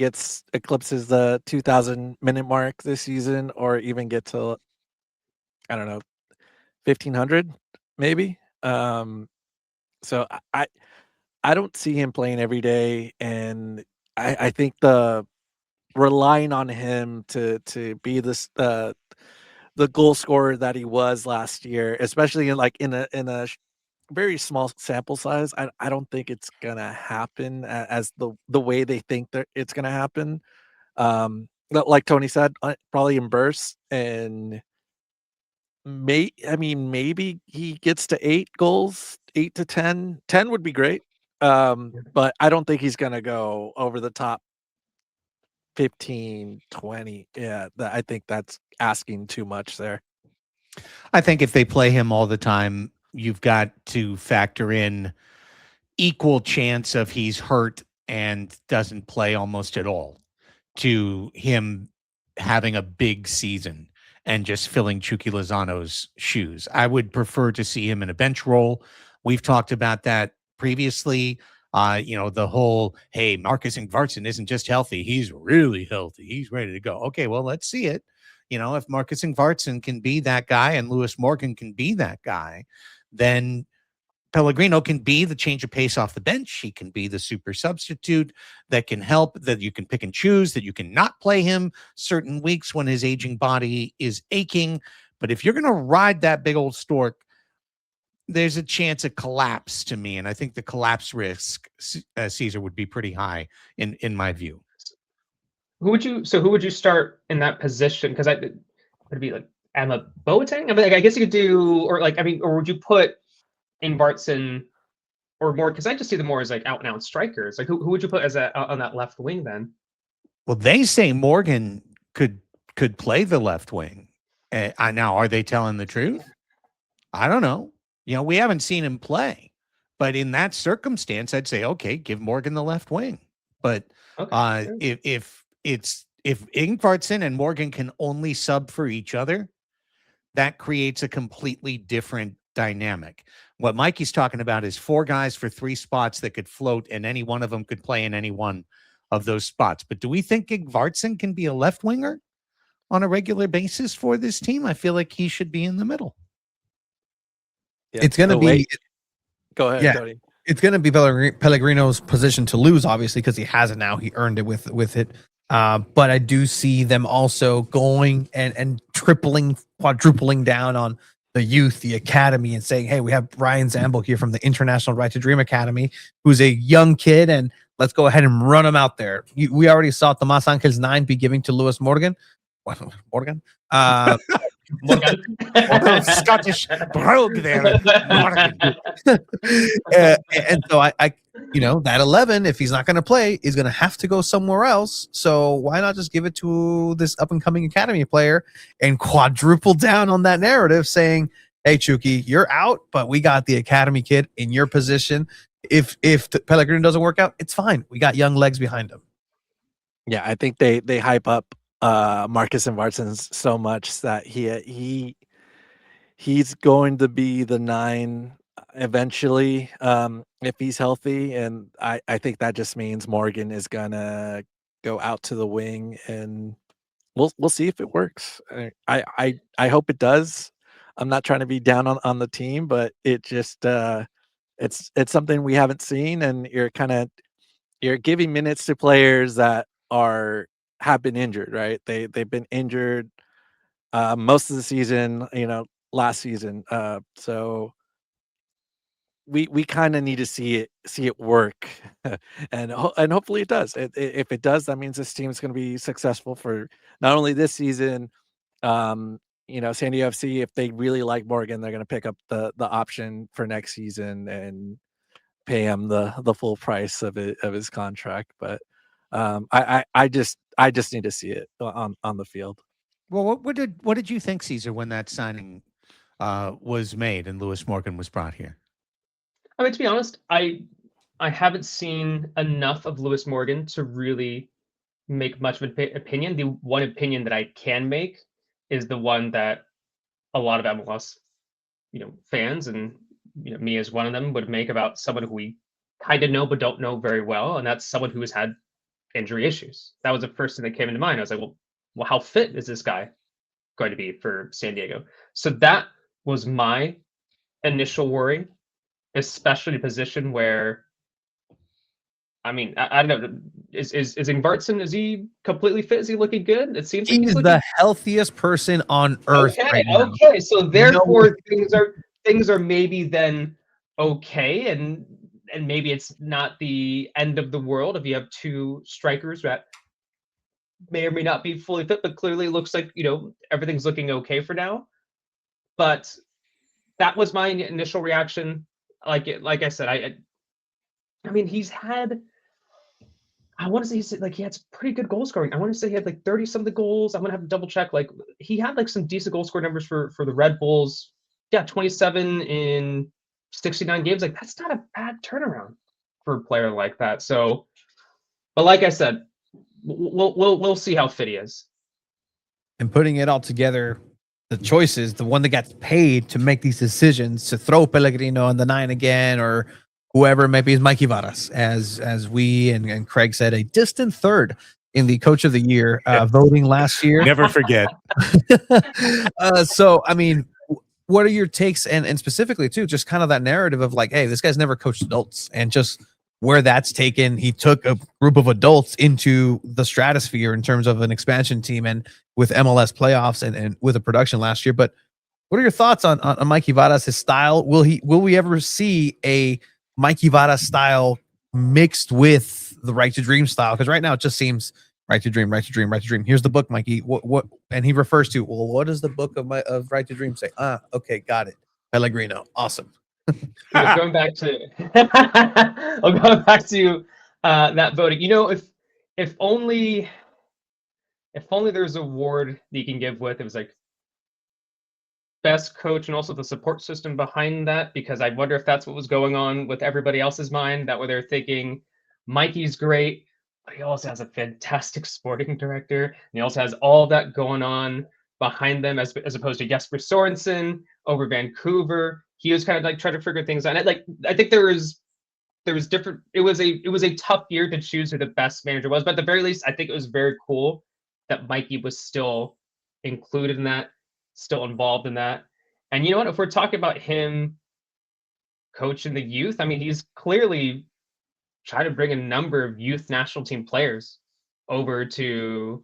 eclipses the 2,000 minute mark this season, or even get to, I don't know, 1,500 maybe. So I don't see him playing every day, and I think the relying on him to be this the goal scorer that he was last year, especially in a very small sample size, I don't think it's gonna happen as the way they think that it's gonna happen. Like Tony said, probably in bursts, and maybe he gets to 8 goals, 8 to 10. 10 would be great. But I don't think he's gonna go over the top 15, 20. Yeah, I think that's asking too much there. I think if they play him all the time, you've got to factor in equal chance of he's hurt and doesn't play almost at all to him having a big season and just filling Chucky Lozano's shoes. I would prefer to see him in a bench role. We've talked about that previously. The whole, hey, Marcus Ingvartsen isn't just healthy, he's really healthy, he's ready to go. Okay, well, let's see it. If Marcus Ingvartsen can be that guy and Lewis Morgan can be that guy, then Pellegrino can be the change of pace off the bench. He can be the super substitute that can help, that you can pick and choose, that you can not play him certain weeks when his aging body is aching. But if you're going to ride that big old stork, there's a chance of collapse to me. And I think the collapse risk, Cesar, would be pretty high in my view. Who would you start in that position? Because it'd be like Emma Boateng. I mean, I guess you could do, or would you put Ingvartsen or more? Because I just see them more as like out and out strikers. Like who would you put as on that left wing then? Well, they say Morgan could play the left wing. Now, are they telling the truth? I don't know. We haven't seen him play, but in that circumstance, I'd say, okay, give Morgan the left wing. But okay, if Ingvartsen and Morgan can only sub for each other, that creates a completely different dynamic. What Mikey's talking about is 4 guys for 3 spots that could float, and any one of them could play in any one of those spots. But do we think Ingvartsen can be a left winger on a regular basis for this team? I feel like he should be in the middle. Yeah, It's going to be. Go ahead, Yeah. Cody. It's going to be Pellegrino's position to lose, obviously, because he has it now. He earned it with it. But I do see them also going and tripling, quadrupling down on the youth, the academy, and saying, hey, we have Ryan Zambo here from the International Right to Dream Academy, who's a young kid, and let's go ahead and run him out there. We already saw Tomas Angel's 9 be giving to Lewis Morgan. Morgan? Morgan. Scottish brogue there. And so I that 11, if he's not going to play, is going to have to go somewhere else. So why not just give it to this up and coming academy player and quadruple down on that narrative, saying, hey, Chucky, you're out, but we got the academy kid in your position. If Pellegrino doesn't work out, it's fine. We got young legs behind him. Yeah, I think they hype up Marcus Ingvartsen so much that he's going to be the 9 eventually, if he's healthy, and I think that just means Morgan is gonna go out to the wing, and we'll see if it works. I hope it does. I'm not trying to be down on the team, but it just it's something we haven't seen, and you're giving minutes to players that have been injured, right? They've been injured most of the season, last season. So we kind of need to see it work, and hopefully it does. If it does, that means this team is going to be successful for not only this season. SanDiego.FC, if they really like Morgan, they're going to pick up the option for next season and pay him the full price of his contract. But I just need to see it on the field. Well, what did you think, Cesar, when that signing was made and Lewis Morgan was brought here? I mean, to be honest, I haven't seen enough of Lewis Morgan to really make much of an opinion. The one opinion that I can make is the one that a lot of MLS, fans, and me as one of them, would make about someone who we kind of know but don't know very well, and that's someone who has had injury issues. That was the first thing that came into mind. I was like, well, how fit is this guy going to be for San Diego? So that was my initial worry, especially a position where, I mean, I don't know, is Ingvartsen, is he completely fit? Is he looking good? It seems like he's the healthiest person on earth right now. Okay, so therefore things are maybe then okay, and maybe it's not the end of the world if you have 2 strikers that may or may not be fully fit, but clearly looks like everything's looking okay for now. But that was my initial reaction. Like I said, I mean, he's had, I want to say he had pretty good goal scoring. I want to say he had 30 something goals. I'm gonna have to double check. He had some decent goal score numbers for the Red Bulls. Yeah, 27 in 69 games. That's not a bad turnaround for a player like that. So, but like I said, we'll see how fit he is. And putting it all together, the choices, the one that gets paid to make these decisions, to throw Pellegrino on the 9 again, or whoever it might be, is Mikey Varas, as we and Craig said, a distant third in the Coach of the Year voting last year. Never forget. So, I mean, what are your takes, and specifically too, just kind of that narrative of hey, this guy's never coached adults, and just where that's taken. He took a group of adults into the stratosphere in terms of an expansion team, and with MLS playoffs and with a production last year. But what are your thoughts on Mikey Varas, his style? Will we ever see a Mikey Varas style mixed with the Right to Dream style? Because right now it just seems Right to Dream, Right to Dream, Right to Dream. Here's the book, Mikey. What? And he refers to, well, what does the book of Right to Dream say? Okay, got it. Pellegrino, awesome. Going back to that voting. If only there's an award that you can give with, it was best coach, and also the support system behind that, because I wonder if that's what was going on with everybody else's mind, that where they're thinking Mikey's great, but he also has a fantastic sporting director, and he also has all that going on behind them as opposed to Jesper Sorensen over Vancouver. He was kind of like trying to figure things out. I think there was different. It was a tough year to choose who the best manager was, but at the very least, I think it was very cool that Mikey was still included in that, still involved in that. And you know what? If we're talking about him coaching the youth, I mean, he's clearly trying to bring a number of youth national team players over here to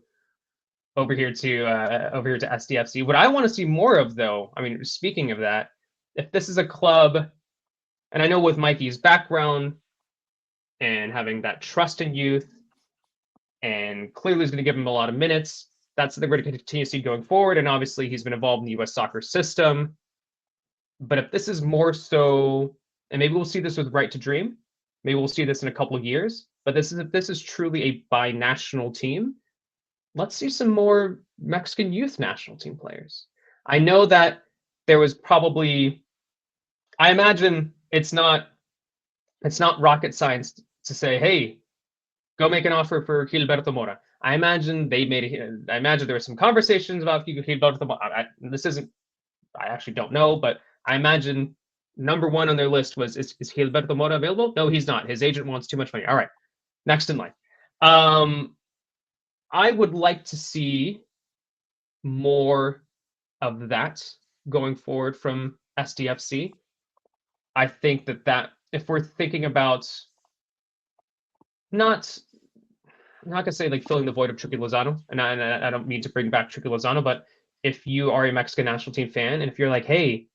SDFC. What I want to see more of, though, I mean, speaking of that, if this is a club, and I know with Mikey's background and having that trust in youth, and clearly is going to give him a lot of minutes, that's what they're going to continue to see going forward. And obviously, he's been involved in the U.S. soccer system. But if this is more so, and maybe we'll see this with Right to Dream, maybe we'll see this in a couple of years. But if this is truly a bi-national team, let's see some more Mexican youth national team players. I know that there was probably, I imagine it's not rocket science to say, hey, go make an offer for Gilberto Mora. I imagine there were some conversations about Gilberto Mora. I actually don't know, but I imagine number one on their list was, is Gilberto Mora available? No, he's not. His agent wants too much money. All right, next in line. I would like to see more of that going forward from SDFC. I think that if we're thinking about not gonna say like filling the void of Chucky Lozano, and I don't mean to bring back Chucky Lozano, but if you are a Mexican national team fan, and if you're like, hey,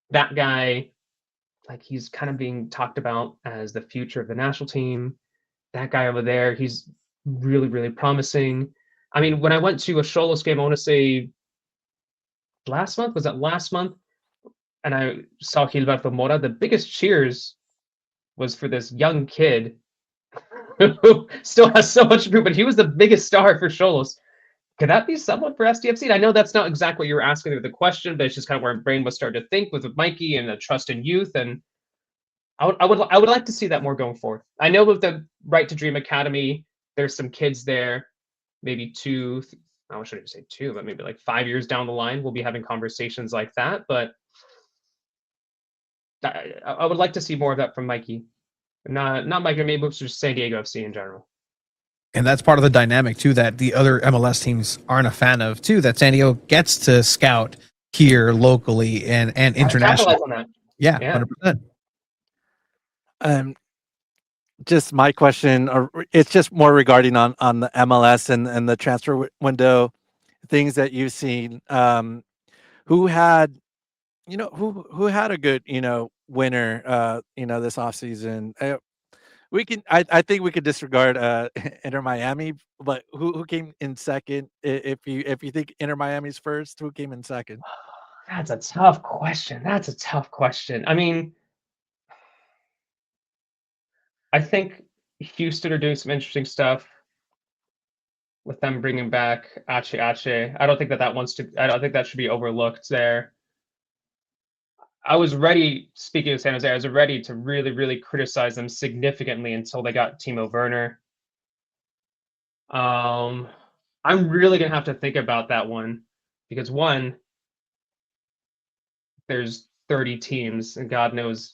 that guy, like he's kind of being talked about as the future of the national team, that guy over there, he's really, really promising. I mean, when I went to a Xolos game, I want to say last month, and I saw Gilberto Mora, the biggest cheers was for this young kid who still has so much to prove, but he was the biggest star for Xolos. Could that be someone for SDFC? And I know that's not exactly what you were asking with the question, but it's just kind of where my brain was starting to think with Mikey and the trust in youth. And I would like to see that more going forward. I know with the Right to Dream Academy, there's some kids there, maybe I shouldn't say two, but maybe like 5 years down the line, we'll be having conversations like that. But I would like to see more of that from Mikey. Not Mikey, maybe it's just San Diego FC in general. And that's part of the dynamic too that the other MLS teams aren't a fan of too. That San Diego gets to scout here locally and internationally. On that. Yeah, 100%. Just my question, or it's just more regarding on the MLS and the transfer window, things that you've seen. Who had a good winner this offseason? I think we could disregard Inter Miami, but who came in second? If you think Inter Miami's first, who came in second? That's a tough question. I mean, I think Houston are doing some interesting stuff with them bringing back Ache. I don't think that should be overlooked there. I was ready, speaking of San Jose, I was ready to really, really criticize them significantly until they got Timo Werner. I'm really going to have to think about that one because one, there's 30 teams and God knows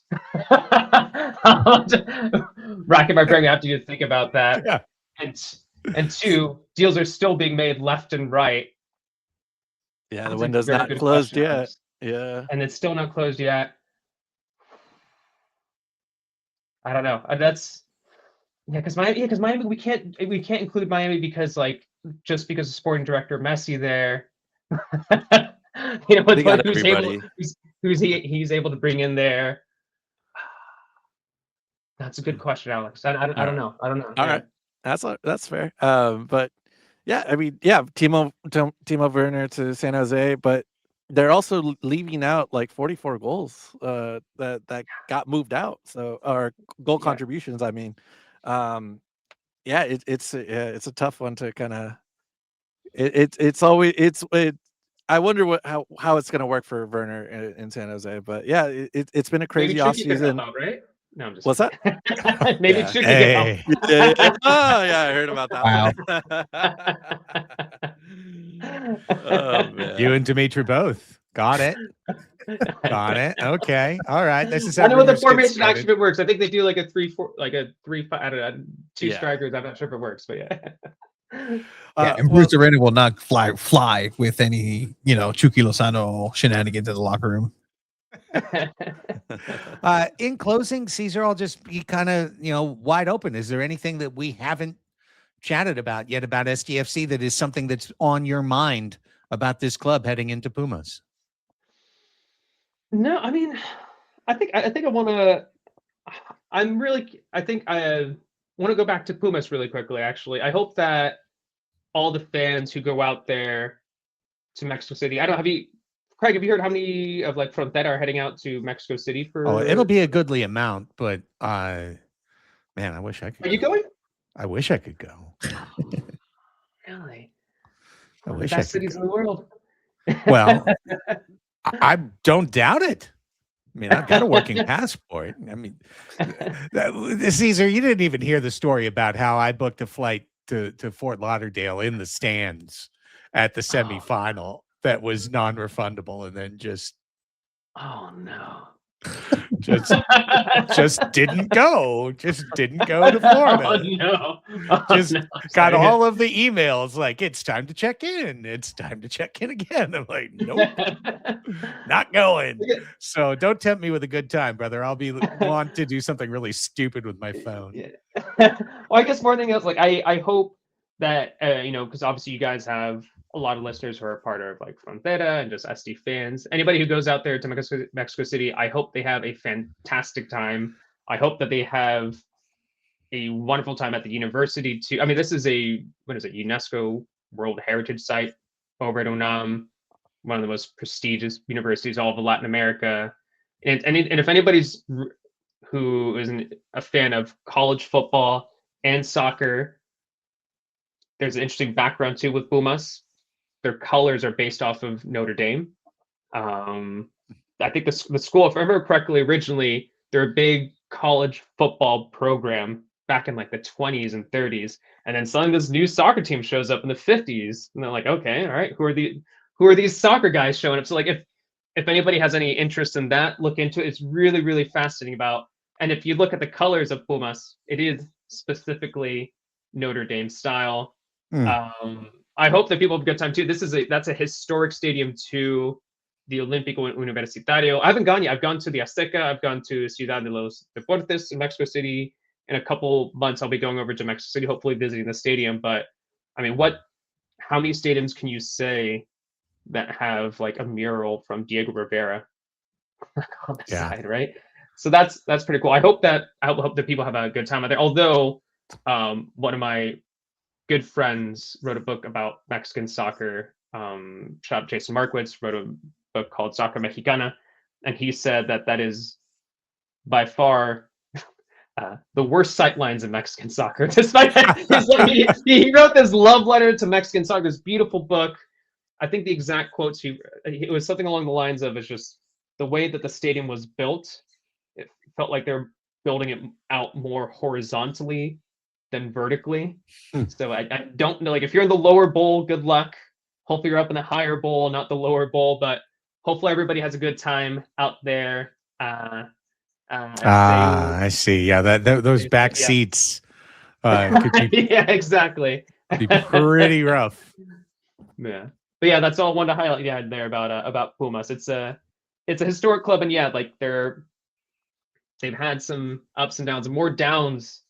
racking my brain, I have to think about that. Yeah. And two, deals are still being made left and right. Yeah, the window's not closed yet. Yeah, and it's still not closed yet. I don't know. Because Miami, we can't include Miami because just because of sporting director Messi there. He's able to bring in there. That's a good question, Alex. I don't know. All right, that's fair. But yeah, I mean, Timo Werner to San Jose, but they're also leaving out like 44 goals that got moved out. So, or goal contributions. I mean, it's a tough one to kind of. I wonder how it's going to work for Werner in San Jose. But yeah, it's been a crazy offseason. Right? No, I'm just. What's that? Maybe Yeah. Chucky Hey. Yeah. Oh, yeah, I heard about that can one. Oh, help. man. You and Dimitri both. Got it. Got it. Okay. All right. This is I how know what the rumors get formation started. actually works. I think they do like a 3-4, like a 3-5. I don't know, two Yeah. strikers. I'm not sure if it works, but yeah. Yeah, and Bruce Arena will not fly with any, Chucky Lozano shenanigans in the locker room. In closing, Cesar, I'll just be kind of, wide open. Is there anything that we haven't chatted about yet about SDFC that is something that's on your mind about this club heading into Pumas? No, I mean, I think I want to. I want to go back to Pumas really quickly. Actually, I hope that all the fans who go out there to Mexico City. I don't have Craig, have you heard how many of like Frontera are heading out to Mexico City for? Oh, it'll be a goodly amount, but man, I wish I could. Are you going? I wish I could go. Really? I One of wish the I best could cities go. in the world. Well, I don't doubt it. I mean, I've got a working passport. I mean, Cesar, you didn't even hear the story about how I booked a flight to Fort Lauderdale in the stands at the semifinal that was non-refundable, and then just just didn't go. Just didn't go to Florida. Got all of the emails like, it's time to check in. It's time to check in again. I'm like, nope, not going. So don't tempt me with a good time, brother. I'll want to do something really stupid with my phone. Yeah. Well, I guess more than else, like I hope that because obviously you guys have a lot of listeners who are part of like Frontera and just SD fans. Anybody who goes out there to Mexico City, I hope they have a fantastic time. I hope that they have a wonderful time at the university too. I mean, this is UNESCO World Heritage Site over at UNAM, one of the most prestigious universities all of Latin America. And if anybody's who is a fan of college football and soccer, there's an interesting background too with Pumas. Their colors are based off of Notre Dame. I think the school, if I remember correctly, originally they're a big college football program back in like the 20s and 30s, and then suddenly this new soccer team shows up in the 50s, and they're like, okay, all right, who are these soccer guys showing up? So like, if anybody has any interest in that, look into it. It's really, really fascinating and if you look at the colors of Pumas, it is specifically Notre Dame style. I hope that people have a good time too. That's a historic stadium to the Olímpico Universitario. I haven't gone yet. I've gone to the Azteca. I've gone to Ciudad de los Deportes in Mexico City. In a couple months, I'll be going over to Mexico City, hopefully visiting the stadium. But I mean, how many stadiums can you say that have like a mural from Diego Rivera on the side, right? So that's pretty cool. I hope that people have a good time out there. Although one of my good friends wrote a book about Mexican soccer. Shout out Jason Markowitz, wrote a book called Soccer Mexicana, and he said that is by far the worst sightlines in Mexican soccer. Despite he wrote this love letter to Mexican soccer, this beautiful book. I think the exact quotes it was something along the lines of, it's just the way that the stadium was built. It felt like they're building it out more horizontally than vertically. So I don't know, like if you're in the lower bowl, good luck. Hopefully you're up in the higher bowl, not the lower bowl, but hopefully everybody has a good time out there. I see. Yeah, those back seats could be yeah, exactly. be pretty rough. Yeah. But yeah, that's all I wanted to highlight there about Pumas. It's a historic club, and yeah, like they've had some ups and downs, more downs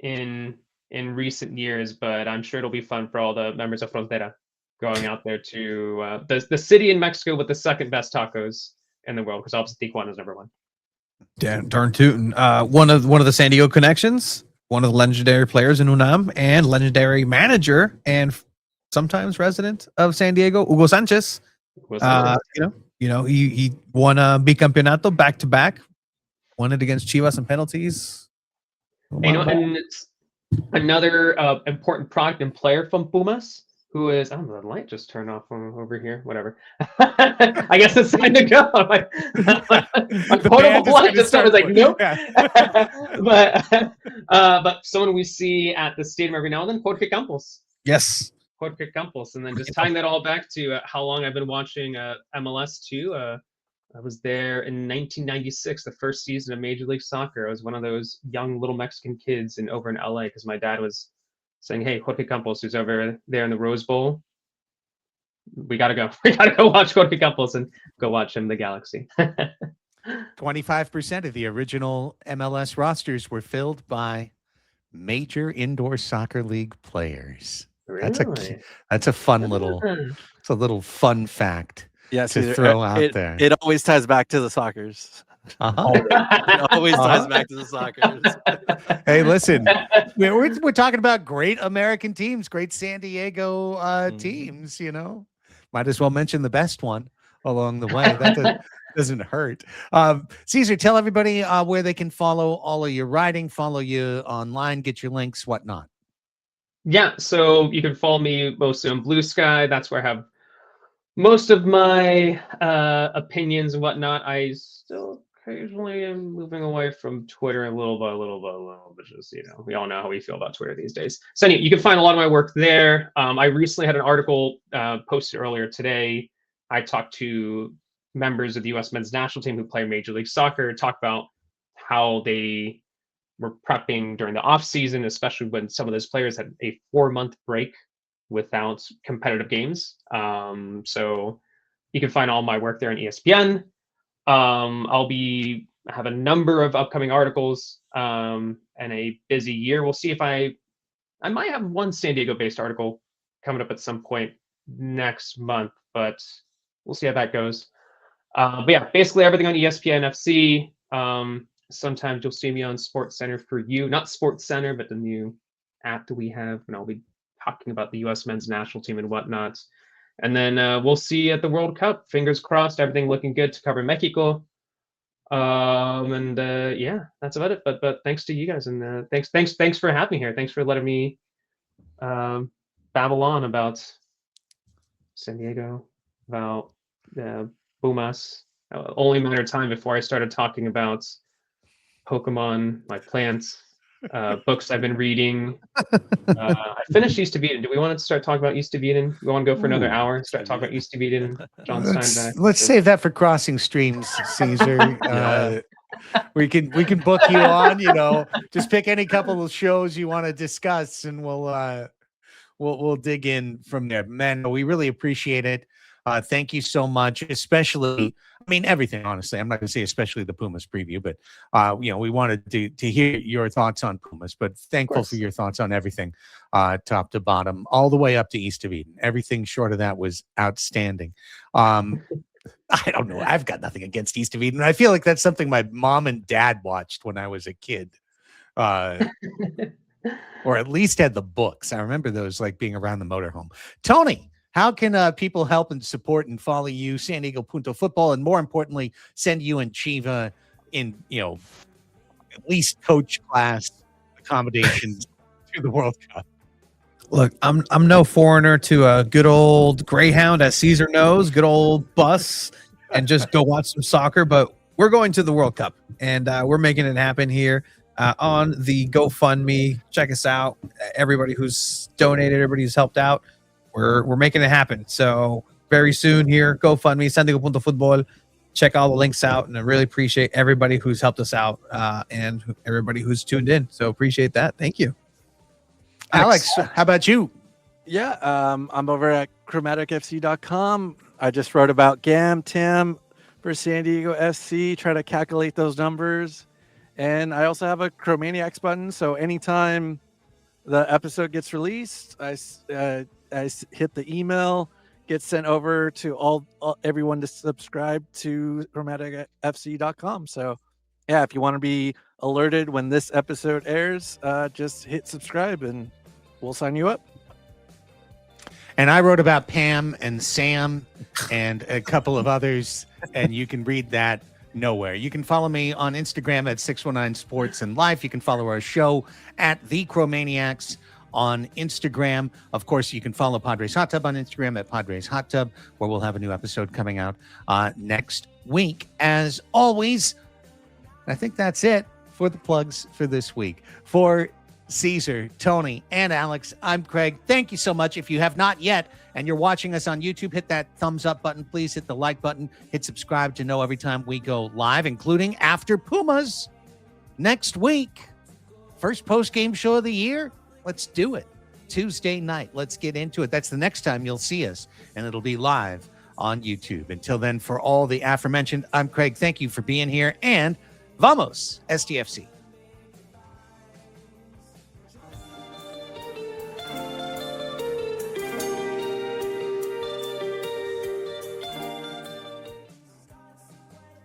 in recent years, but I'm sure it'll be fun for all the members of Frontera going out there to the city in Mexico with the second best tacos in the world, because obviously Tijuana is number one. Darn tootin'. One of the San Diego connections, one of the legendary players in UNAM, and legendary manager and sometimes resident of San Diego, Hugo Sanchez. He won a bicampeonato back to back, won it against Chivas in penalties. And it's another important product and player from Pumas who is, oh, the light just turned off over here. Whatever. I guess it's time to go. My portable light just started like, nope. Yeah. But someone we see at the stadium every now and then, Jorge Campos. Yes. Jorge Campos. And then just tying that all back to how long I've been watching MLS too. I was there in 1996, the first season of Major League Soccer. I was one of those young little Mexican kids over in LA because my dad was saying, "Hey, Jorge Campos, who's over there in the Rose Bowl, we gotta go. We gotta go watch Jorge Campos and go watch him in the Galaxy." 25% of the original MLS rosters were filled by major indoor soccer league players. Really? That's a fun little fun fact. Yes, to throw out there. It always ties back to the Soccers. It always ties back to the Soccers. Hey, listen, we're talking about great American teams, great San Diego teams. You know, might as well mention the best one along the way. That doesn't hurt. Cesar, tell everybody where they can follow all of your writing, follow you online, get your links, whatnot. Yeah, so you can follow me mostly on Blue Sky. That's where I have most of my opinions and whatnot. I still occasionally am moving away from Twitter a little bit. Just, we all know how we feel about Twitter these days. So anyway, you can find a lot of my work there. I recently had an article posted earlier today. I talked to members of the U.S. men's national team who play Major League Soccer, talk about how they were prepping during the off season, especially when some of those players had a 4-month break without competitive games. So you can find all my work there on ESPN. I'll have a number of upcoming articles and a busy year. We'll see if I might have one San Diego based article coming up at some point next month, but we'll see how that goes. But yeah, basically everything on ESPN FC. Sometimes you'll see me on Sports Center for You, not Sports Center, but the new app that we have, and I'll be talking about the U.S. men's national team and whatnot. And then we'll see at the World Cup. Fingers crossed, everything looking good to cover Mexico. Yeah, that's about it. But thanks to you guys, and thanks for having me here. Thanks for letting me babble on about San Diego, about Pumas. Only a matter of time before I started talking about Pokemon, my plants, books I've been reading. I finished East of Eden. Do we want to start talking about East of Eden? We want to go for another hour? Start talking about East of Eden, John Steinbeck. Let's save that for Crossing Streams, Cesar. We can book you on. Just pick any couple of shows you want to discuss, and we'll dig in from there. Man, we really appreciate it. Thank you so much, especially, everything, honestly. I'm not going to say especially the Pumas preview, but, we wanted to hear your thoughts on Pumas, but thankful for your thoughts on everything, top to bottom, all the way up to East of Eden. Everything short of that was outstanding. I don't know. I've got nothing against East of Eden. I feel like that's something my mom and dad watched when I was a kid. Or at least had the books. I remember those, like being around the motorhome. Tony, how can people help and support and follow you, SanDiego.Futbol, and more importantly, send you and Chiva in, at least coach class accommodations to the World Cup? Look, I'm no foreigner to a good old Greyhound, as Cesar knows, good old bus, and just go watch some soccer. But we're going to the World Cup, and we're making it happen here on the GoFundMe. Check us out. Everybody who's donated, everybody who's helped out. We're making it happen. So very soon here, GoFundMe, SanDiego.Futbol. Check all the links out, and I really appreciate everybody who's helped us out and everybody who's tuned in. So appreciate that. Thank you. Alex, how about you? Yeah, I'm over at ChromaticFC.com. I just wrote about Tim for San Diego FC, try to calculate those numbers. And I also have a Chromaniacs button, so anytime the episode gets released, I hit the email, gets sent over to everyone to subscribe to ChromaticFC.com. So yeah, if you want to be alerted when this episode airs, just hit subscribe and we'll sign you up. And I wrote about Pam and Sam and a couple of others, and you can read that nowhere. You can follow me on Instagram at 619 Sports and Life. You can follow our show at The Chromaniacs on Instagram. Of course, you can follow Padres Hot Tub on Instagram at Padres Hot Tub, where we'll have a new episode coming out next week. As always, I think that's it for the plugs for this week. For Cesar, Tony, and Alex, I'm Craig. Thank you so much. If you have not yet and you're watching us on YouTube, hit that thumbs up button. Please hit the like button. Hit subscribe to know every time we go live, including after Pumas next week. First post-game show of the year. Let's do it. Tuesday night. Let's get into it. That's the next time you'll see us, and it'll be live on YouTube. Until then, for all the aforementioned, I'm Craig. Thank you for being here, and vamos, SDFC.